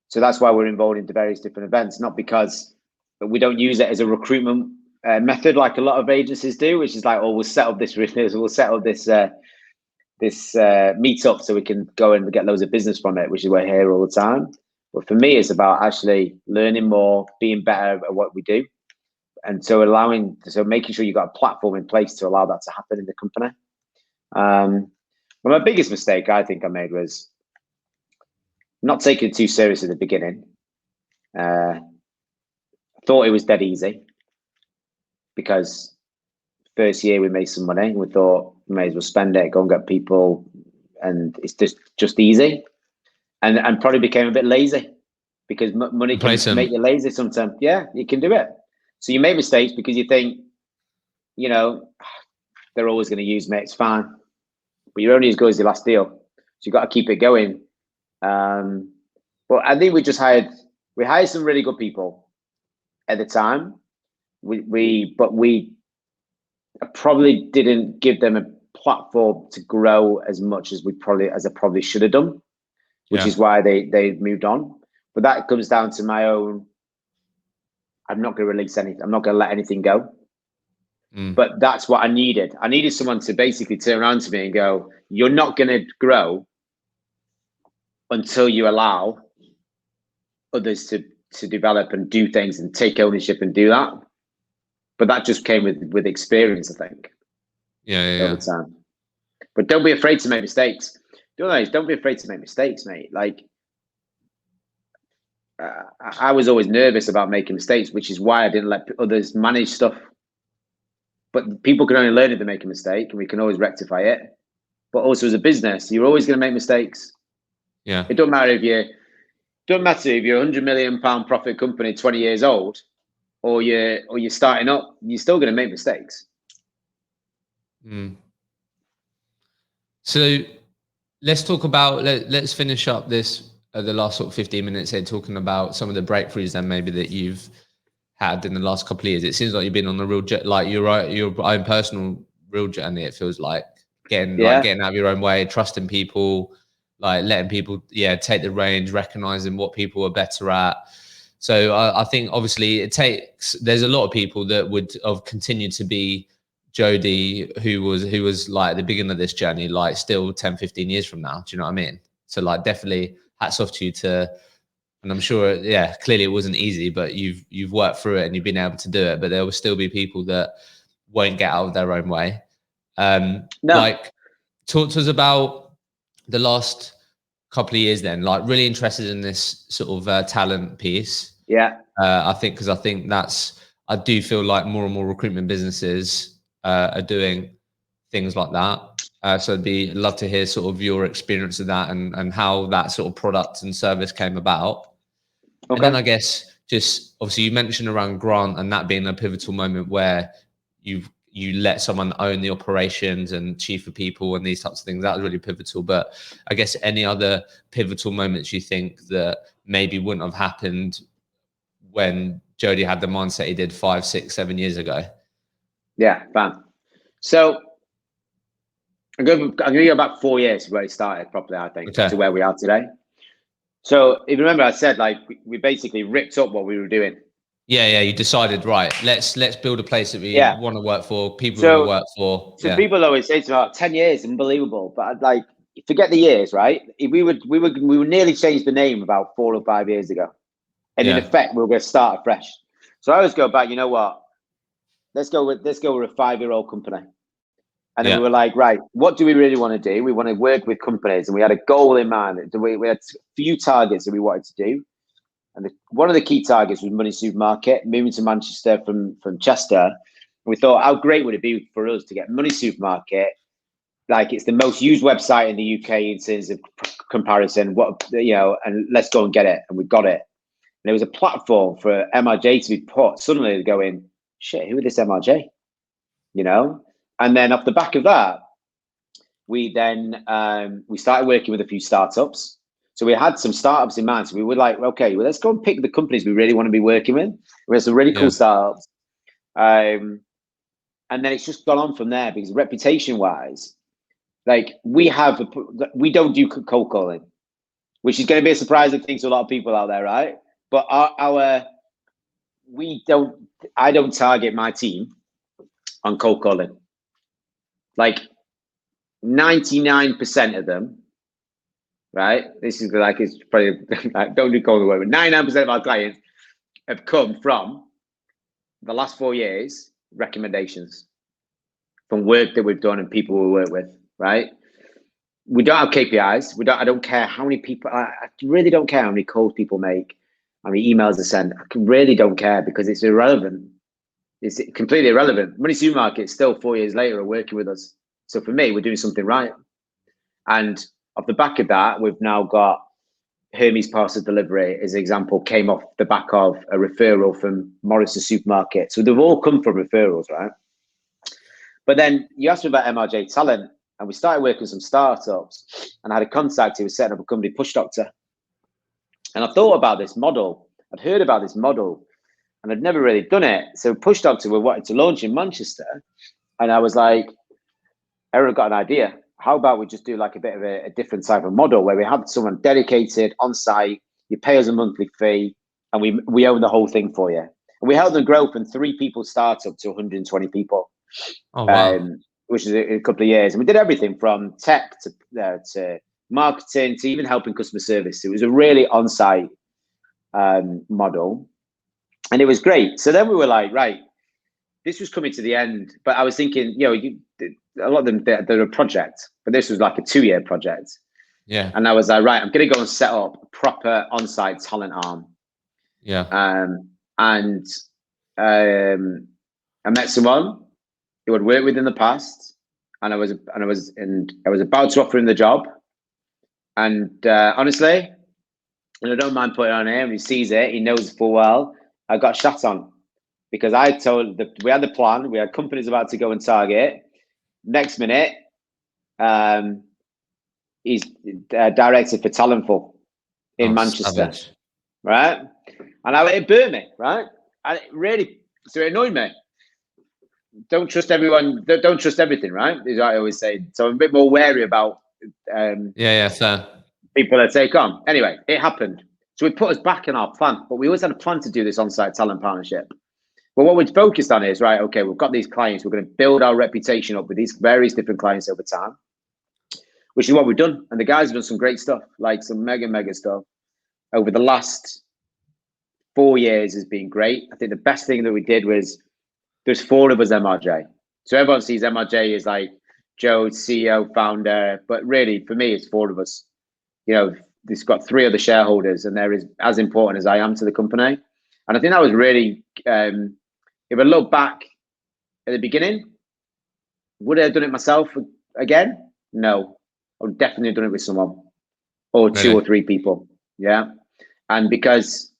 So that's why we're involved in various different events, not because we don't use it as a recruitment method like a lot of agencies do, which is like, oh, we'll set up this meetup so we can go and get loads of business from it, which is we're here all the time. But for me, it's about actually learning more, being better at what we do. And so making sure you've got a platform in place to allow that to happen in the company. But my biggest mistake I think I made was not taking it too serious at the beginning. I thought it was dead easy because first year we made some money. We thought we may as well spend it, go and get people, and it's just easy. And probably became a bit lazy because money can make you lazy sometimes. Yeah, you can do it. So you make mistakes because you think, you know, they're always going to use me. It's fine, but you're only as good as your last deal. So you've got to keep it going. But I think we hired some really good people at the time. We probably didn't give them a platform to grow as much as I probably should have done, which is why they moved on. But that comes down to my own. I'm not going to release anything. I'm not going to let anything go. But that's what I needed. I needed someone to basically turn around to me and go, "You're not going to grow until you allow others to develop and do things and take ownership and do that." But that just came with experience, I think. Over time. But don't be afraid to make mistakes. Don't be afraid to make mistakes, mate. Like, I was always nervous about making mistakes, which is why I didn't let others manage stuff. But people can only learn if they make a mistake, and we can always rectify it. But also as a business, you're always going to make mistakes. Yeah. It don't matter if you're a £100 million profit company, 20 years old, or you're starting up, you're still going to make mistakes. So let's talk about, let's finish up this, the last sort of 15 minutes here, talking about some of the breakthroughs then maybe that you've had in the last couple of years. It seems like you've been on a real like your own personal real journey. It feels like getting out of your own way, trusting people, like letting people take the reins, recognizing what people are better at. So I think obviously there's a lot of people that would have continued to be Jody, who was like at the beginning of this journey, like still 10, 15 years from now. Do you know what I mean? So like definitely hats off to you and I'm sure, clearly it wasn't easy, but you've worked through it and you've been able to do it, but there will still be people that won't get out of their own way. No. Like talk to us about the last couple of years then, like really interested in this sort of talent piece. I think I do feel like more and more recruitment businesses are doing things like that. So I'd love to hear sort of your experience of that and how that sort of product and service came about. And then I guess just obviously you mentioned around Grant and that being a pivotal moment where you let someone own the operations and chief of people and these types of things. That was really pivotal. But I guess any other pivotal moments you think that maybe wouldn't have happened when Jody had the mindset he did 5, 6, 7 years ago? Yeah, fine. So I'm going to go back 4 years where it started properly, I think, to where we are today. So if you remember, I said like we basically ripped up what we were doing. Yeah. You decided, right, let's build a place that we want to work for, people we want to work for. So people always say to me, 10 years, unbelievable. But I'd like, forget the years, right? We would nearly change the name about 4 or 5 years ago. And in effect, we were going to start afresh. So I always go back, you know what? Let's go with a 5-year-old company. And then we were like, right, what do we really want to do? We want to work with companies, and we had a goal in mind. We had a few targets that we wanted to do. And one of the key targets was Money Supermarket, moving to Manchester from Chester. And we thought, how great would it be for us to get Money Supermarket? Like, it's the most used website in the UK in terms of comparison. And let's go and get it. And we got it. And there was a platform for MRJ to be put. Suddenly, going, shit, who is this MRJ? And then off the back of that, we started working with a few startups. So we had some startups in mind. So we were like, okay, well, let's go and pick the companies we really want to be working with. We had some really cool startups. And then it's just gone on from there, because reputation wise, like we don't do cold calling, which is going to be a surprising thing to a lot of people out there, right? But I don't target my team on cold calling. Like 99% of them, right? This is like, it's probably, don't do cold calling, but 99% of our clients have come from the last 4 years, recommendations from work that we've done and people we work with, right? We don't have KPIs. I don't care how many people, I really don't care how many calls people make, how many emails they send. I really don't care, because it's irrelevant. It's completely irrelevant. Money Supermarket still 4 years later are working with us. So for me, we're doing something right. And off the back of that, we've now got Hermes Parcel Delivery, as an example, came off the back of a referral from Morris's Supermarket. So they've all come from referrals, right? But then you asked me about MRJ Talent, and we started working with some startups, and I had a contact who was setting up a company, Push Doctor. And I thought about this model. I'd heard about this model, and I'd never really done it. So Push Doctor, we wanted to launch in Manchester. And I was like, Aaron got an idea. How about we just do like a bit of a different type of model, where we have someone dedicated on site, you pay us a monthly fee, and we own the whole thing for you. And we helped them grow from 3 people startup to 120 people. Oh, wow. Which is a couple of years. And we did everything from tech to marketing to even helping customer service. It was a really on-site model, and it was great. So then we were like, right, this was coming to the end, but I was thinking, a lot of them, they're a project, but this was like a 2-year project. Yeah. And I was like, right, I'm going to go and set up a proper on-site talent arm. Yeah. And I met someone who had worked with in the past, and I was about to offer him the job. And honestly, and I don't mind putting it on him, he sees it, he knows full well, I got shot on, because I told we had the plan, we had companies about to go and target. Next minute, he's directed for Talentful in Manchester, savage. right? And it burnt me, right? And so it annoyed me. Don't trust everyone. Don't trust everything, right? Is what I always say. So I'm a bit more wary about fair. People that take on. Anyway, it happened. So it put us back in our plan, but we always had a plan to do this on-site talent partnership. But what we're focused on is, right, okay, we've got these clients. We're going to build our reputation up with these various different clients over time, which is what we've done. And the guys have done some great stuff, like some mega stuff over the last 4 years has been great. I think the best thing that we did was, there's 4 of us MRJ. So everyone sees MRJ as like Joe, CEO, founder, but really for me, it's 4 of us. It's got 3 other shareholders, and they're as important as I am to the company. And I think that was really, if I look back at the beginning, would I have done it myself again? No, I would definitely have done it with someone, or 2 or 3 people. Yeah. And because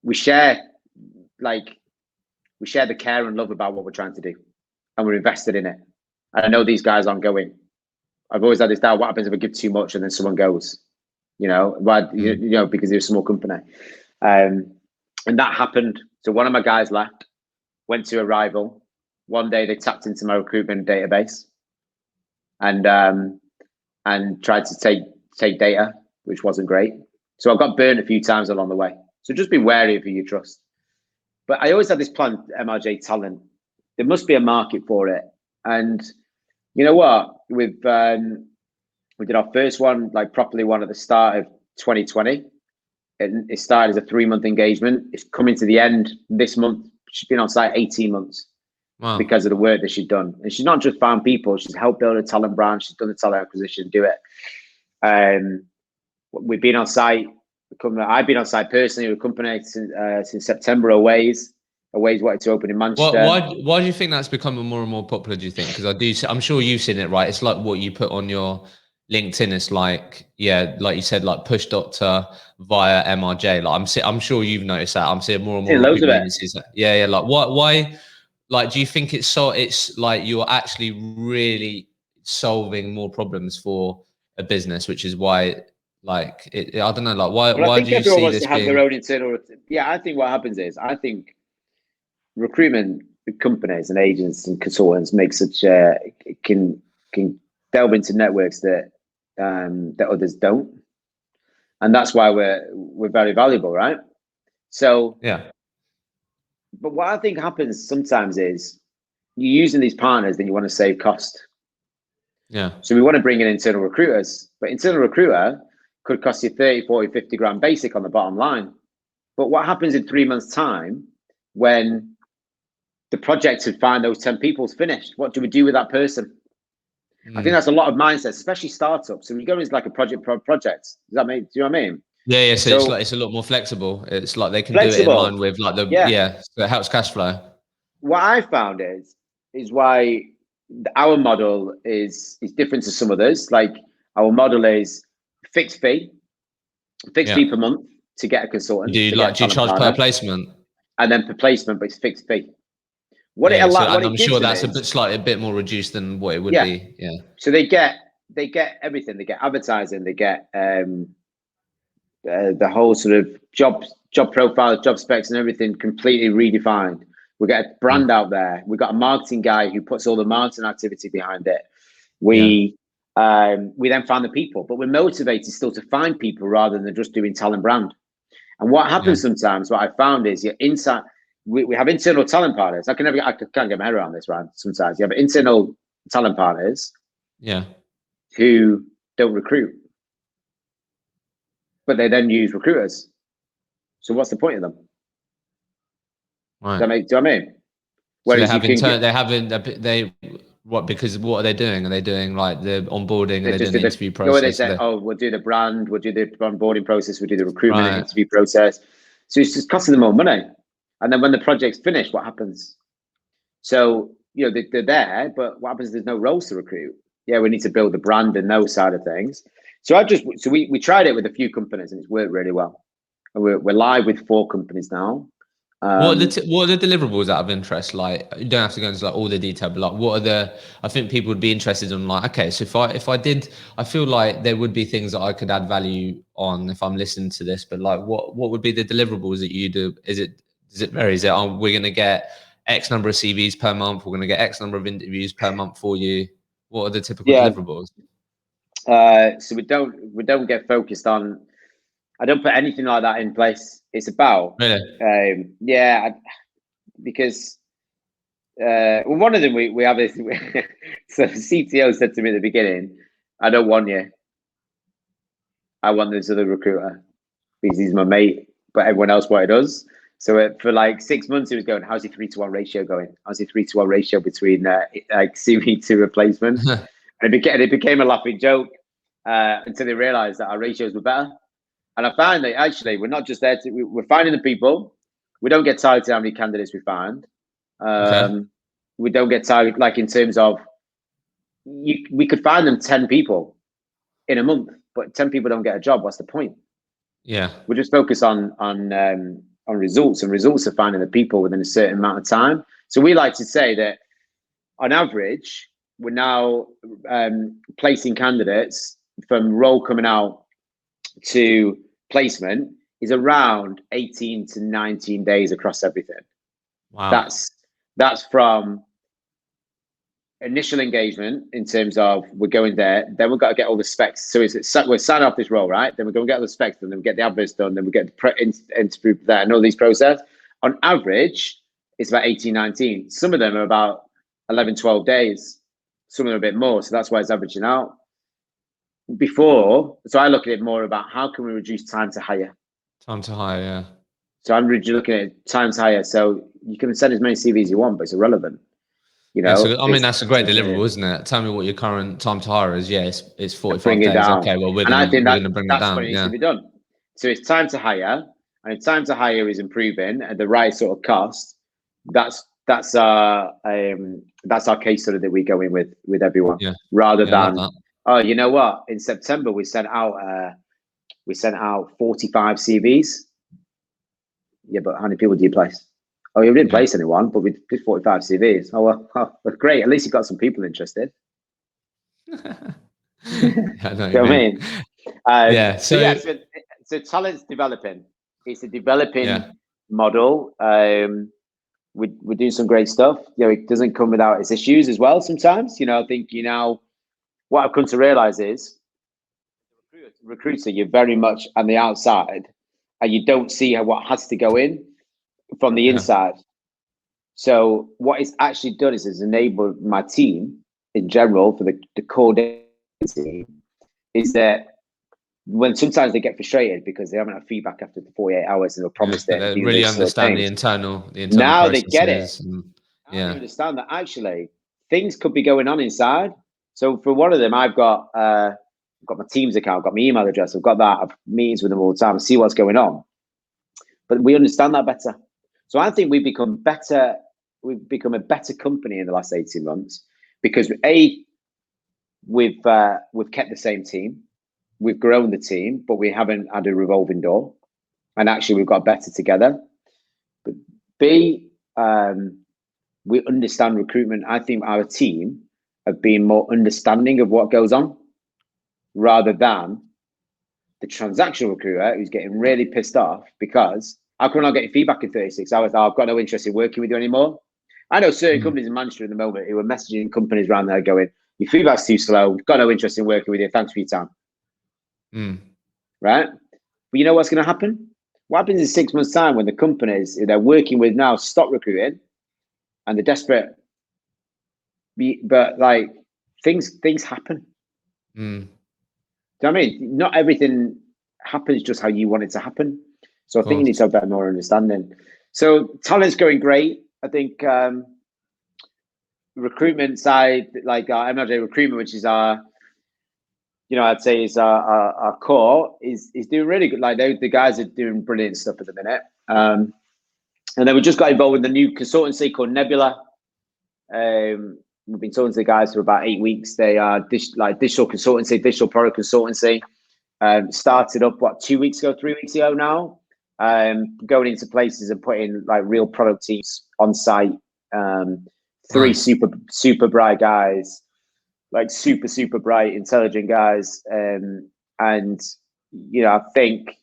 we share the care and love about what we're trying to do, and we're invested in it. And I know these guys aren't going. I've always had this doubt: what happens if I give too much and then someone goes? Because they're a small company, and that happened. So one of my guys left, went to a rival. One day they tapped into my recruitment database, and tried to take data, which wasn't great. So I got burned a few times along the way. So just be wary of who you trust. But I always had this plan, MRJ Talent. There must be a market for it. And you know what? We did our first one, like properly one at the start of 2020. It started as a 3-month engagement. It's coming to the end this month. She's been on site 18 months. Wow. Because of the work that she's done. And she's not just found people, she's helped build a talent brand. She's done the talent acquisition, do it. We've been on site. I've been on site personally with a company since September. Aways wanted to open in Manchester. Why do you think that's becoming more and more popular? Do you think? Because I'm sure you've seen it, right? It's like what you put on your LinkedIn. It's like, like you said, like Push Doctor via MRJ. Like I'm sure you've noticed that. I'm seeing more and more loads of it. Yeah. Like why? Like, do you think it's like you're actually really solving more problems for a business, which is why Like, I don't know, like why Well, I think do you everyone see wants this to have being? their own internal. Yeah, I think what happens is I think recruitment companies and agents and consultants make such can delve into networks that that others don't, and that's why we're very valuable, right? So, Yeah, but what I think happens sometimes is you're using these partners, then you want to save cost. yeah, So we want to bring in internal recruiters, but internal recruiter could cost you 30, 40, 50 grand basic on the bottom line. But what happens in 3 months' time when the project to find those 10 people is finished? What do we do with that person? I think that's a lot of mindsets, especially startups. So when you go into like a project, does that make, do you know what I mean? yeah. So it's So like, it's a lot more flexible. It's like they can do it in line flexible. with like Yeah. so it helps cash flow. What I found is why our model is different to some others. Like our model is fixed fee Yeah. per month to get a You consultant, do to get like, a do you talent charge per partner, placement? and then per placement, but it's fixed fee. Yeah, yeah. So, What and it I'm gives sure them that's is, slightly a bit more reduced than what it would yeah. be. Yeah. So they get everything. They get advertising. They get the whole sort of job profile, job specs, and everything completely redefined. We get a brand out there. We got a marketing guy who puts all the marketing activity behind it. Yeah. We then find the people, but we're motivated still to find people rather than just doing talent brand. And what happens sometimes, what I found is you're inside. We have internal talent partners. I can't get my head around this, right? Sometimes you have internal talent partners, Yeah. who don't recruit, but they then use recruiters. So what's the point of them? Right. Do you know what I mean? So Whereas you can get, because what are they doing? Are they doing like the onboarding? Are they they just doing do the the, interview go where they process? say, oh, we'll do the brand, we'll do the onboarding process, we'll do the recruitment and Right. interview process. So it's just costing them more money. And then when the project's finished, what happens? So, they're there, but what happens is there's no roles to recruit. Yeah, we need to build the brand and those side of things. So we tried it with a few companies and it's worked really well. And we're live with 4 companies now. What are the deliverables out of interest? Like, you don't have to go into like all the detail, but like, what are the? I think people would be interested in like, okay, so if I did, I feel like there would be things that I could add value on if I'm listening to this. But like, what would be the deliverables that you do? Does it vary? Is it, oh, we're going to get X number of CVs per month? We're going to get X number of interviews per month for you. What are the typical Yeah. deliverables? So we don't get focused on. I don't put anything like that in place. It's about Really? because well, one of them we have this. So the CTO said to me at the beginning, "I don't want you. I want this other recruiter because he's my mate, but everyone else wanted us." So for like 6 months, he was going, "How's your 3-to-1 ratio going? How's your 3-to-1 ratio between like CV to replacement?" And it became a laughing joke until they realised that our ratios were better. And I find that actually we're not just there we're finding the people. We don't get targeted how many candidates we find. Okay. We don't get targeted like in terms of we could find them 10 people in a month, but 10 people don't get a job. What's the point? Yeah. We just focus on results, and results are finding the people within a certain amount of time. So we like to say that on average, we're now placing candidates from role coming out to placement is around 18 to 19 days across everything. Wow. That's from initial engagement in terms of we're going there, then we've got to get all the specs. So we're signing off this role, right? Then we're going to get all the specs, and then we get the adverts done, then we get the interview there and all these process. On average, it's about 18, 19. Some of them are about 11, 12 days. Some of them are a bit more. So that's why it's averaging out. So I look at it more about how can we reduce time to hire? Time to hire, yeah. So I'm really looking at time to hire. So you can send as many CVs as you want, but it's irrelevant. Yeah, so I mean that's a great deliverable, isn't it? Tell me what your current time to hire is. Yeah, it's 45 bring it days. down. Okay, well we're And I think gonna bring that that's what down. it needs Yeah. to be done. So it's time to hire, and if time to hire is improving at the right sort of cost, that's our case study that we go in with everyone. Yeah. Rather Yeah, I love than that. oh, you know what? In September we sent out 45 CVs. Yeah, but how many people do you place? Oh, you didn't place anyone, but we did 45 CVs. Oh, well, great. At least you got some people interested. Yeah, I know what You know you what I mean. mean? So talent's developing. It's a developing model. We're doing some great stuff. It doesn't come without its issues as well sometimes. I think, what I've come to realize is recruiter, you're very much on the outside and you don't see what has to go in from the inside. So what it's actually done is it's enabled my team in general for the core team is that when sometimes they get frustrated because they haven't had feedback after the 48 hours and they're promised it. They really understand the internal now processes. They get it. Now they understand that actually things could be going on inside. So for one of them, I've got my Teams account, I've got my email address, I've got that. I've meetings with them all the time, see what's going on. But we understand that better. So I think we've become better. We've become a better company in the last 18 months because we've kept the same team. We've grown the team, but we haven't had a revolving door. And actually, we've got better together. But B, we understand recruitment. I think our team have been more understanding of what goes on rather than the transactional recruiter who's getting really pissed off because how come I'm not getting feedback in 36 hours? I've got no interest in working with you anymore. I know certain companies in Manchester at the moment who are messaging companies around there going, your feedback's too slow, got no interest in working with you, thanks for your time. Right? But you know what's going to happen? What happens in 6 months' time when the companies they're working with now stop recruiting and they're desperate? But like things happen. Do you know what I mean? Not everything happens just how you want it to happen. So I think you need to have that more understanding. So talent's going great. I think recruitment side, like MRJ Recruitment, which is our, I'd say is our core, is doing really good. Like the guys are doing brilliant stuff at the minute. And then we just got involved with the new consultancy called Nebula. We've been talking to the guys for about 8 weeks. They are digital consultancy, digital product consultancy. Started up 2 weeks ago, 3 weeks ago now. Going into places and putting like real product teams on site. 3 super bright guys, like super bright, intelligent guys. And I think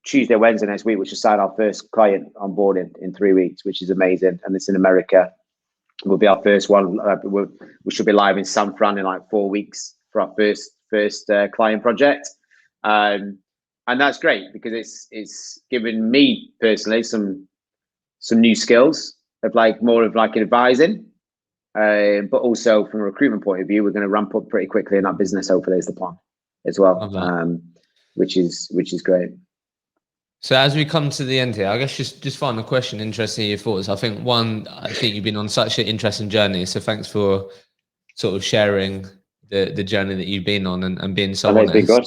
Tuesday, Wednesday next week, we should sign our first client on board in 3 weeks, which is amazing. And it's in America. Will be our first one. We should be live in San Fran in like 4 weeks for our first client project. And that's great because it's given me personally some new skills of like more of like advising, but also from a recruitment point of view, we're going to ramp up pretty quickly in that business. Hopefully, is the plan as well, which is great. So as we come to the end here, I guess just final question, interesting in your thoughts. I think you've been on such an interesting journey. So thanks for sort of sharing the journey that you've been on and being so honest. Been good.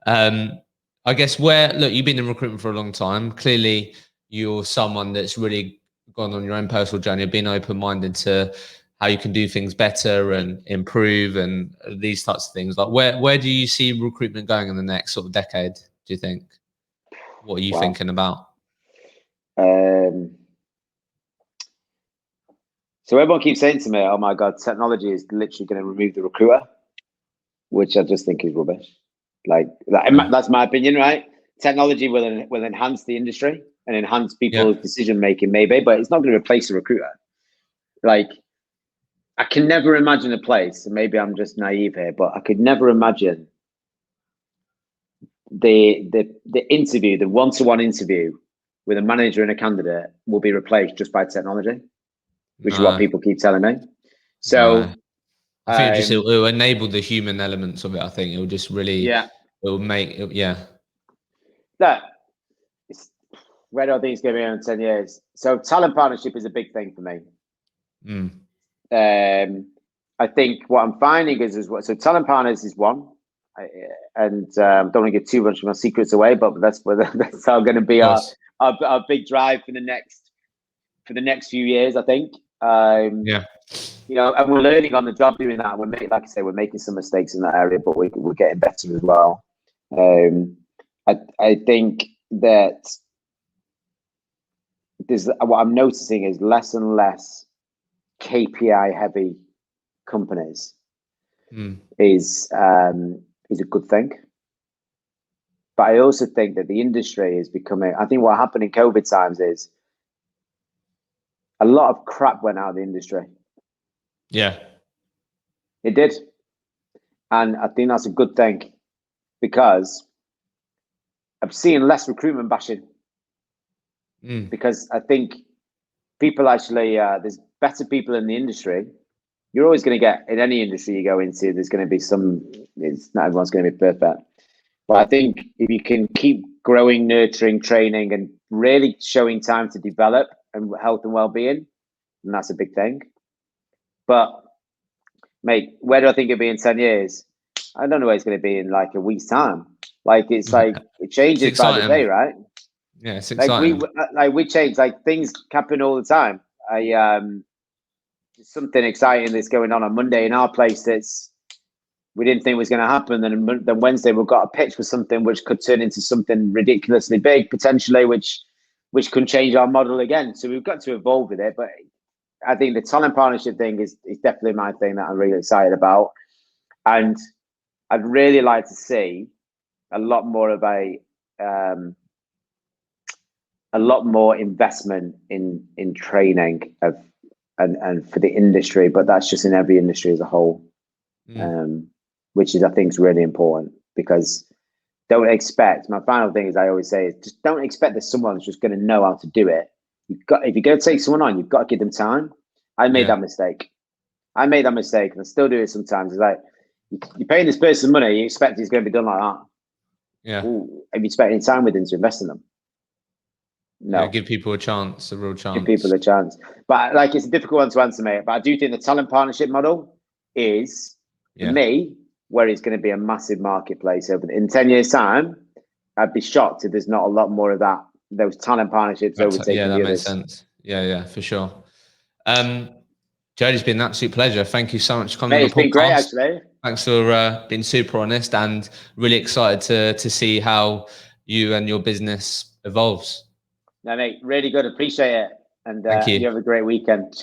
I guess you've been in recruitment for a long time. Clearly, you're someone that's really gone on your own personal journey, being open-minded to how you can do things better and improve and these types of things. Like where do you see recruitment going in the next sort of decade, do you think? What are you thinking about? So everyone keeps saying to me, oh my God, technology is literally going to remove the recruiter, which I just think is rubbish. That's my opinion, right? Technology will enhance the industry and enhance people's decision making, maybe, but it's not going to replace the recruiter. Like, I can never imagine a place, and maybe I'm just naive here, but I could never imagine the interview, the one-to-one interview with a manager and a candidate will be replaced just by technology, which is what people keep telling me. So I think it will enable the human elements of it. I think it will just really, it will make it. Look, where do I think it's going to be in 10 years? So talent partnership is a big thing for me. I think what I'm finding is so talent partners is one. And don't want to give too much of my secrets away, but that's how going to be our big drive for the next few years, I think. And we're learning on the job doing that. We're making some mistakes in that area, but we're getting better as well. I think that what I'm noticing is less and less KPI heavy companies is a good thing. But I also think that the industry is becoming, I think what happened in COVID times is a lot of crap went out of the industry. Yeah. It did. And I think that's a good thing, because I'm seeing less recruitment bashing. Because I think people actually, there's better people in the industry. You're always going to get, in any industry you go into, there's going to be it's not everyone's going to be perfect. But I think if you can keep growing, nurturing, training, and really showing time to develop and health and well-being, then that's a big thing. But mate, where do I think it'll be in 10 years? I don't know where it's going to be in like a week's time. Like, it's like, it changes by the day, right? Yeah, it's exciting. We change, like things happen all the time. Something exciting that's going on Monday in our place we didn't think was going to happen. Then Wednesday we've got a pitch for something which could turn into something ridiculously big potentially, which could change our model again. So we've got to evolve with it. But I think the talent partnership thing is definitely my thing that I'm really excited about. And I'd really like to see a lot more of a lot more investment in training and for the industry, but that's just in every industry as a whole, which is, I think, is really important, because don't expect, my final thing is I always say, is just don't expect that someone's just going to know how to do it. If you're going to take someone on, you've got to give them time. I made that mistake. And I still do it sometimes. It's like, you're paying this person money, you expect it's going to be done like that. Yeah. Ooh, have you spent any time with them to invest in them? No. Yeah, give people a chance, a real chance. Give people a chance. But like, it's a difficult one to answer, mate. But I do think the talent partnership model is, for me, where it's going to be a massive marketplace in 10 years' time. I'd be shocked if there's not a lot more of those talent partnerships overtaking the others. Yeah, that makes sense. Yeah, for sure. Jody, it's been an absolute pleasure. Thank you so much for coming on the podcast. It's been great, actually. Thanks for being super honest, and really excited to see how you and your business evolves. No, mate, really good. Appreciate it. And Thank you. You have a great weekend. Cheers.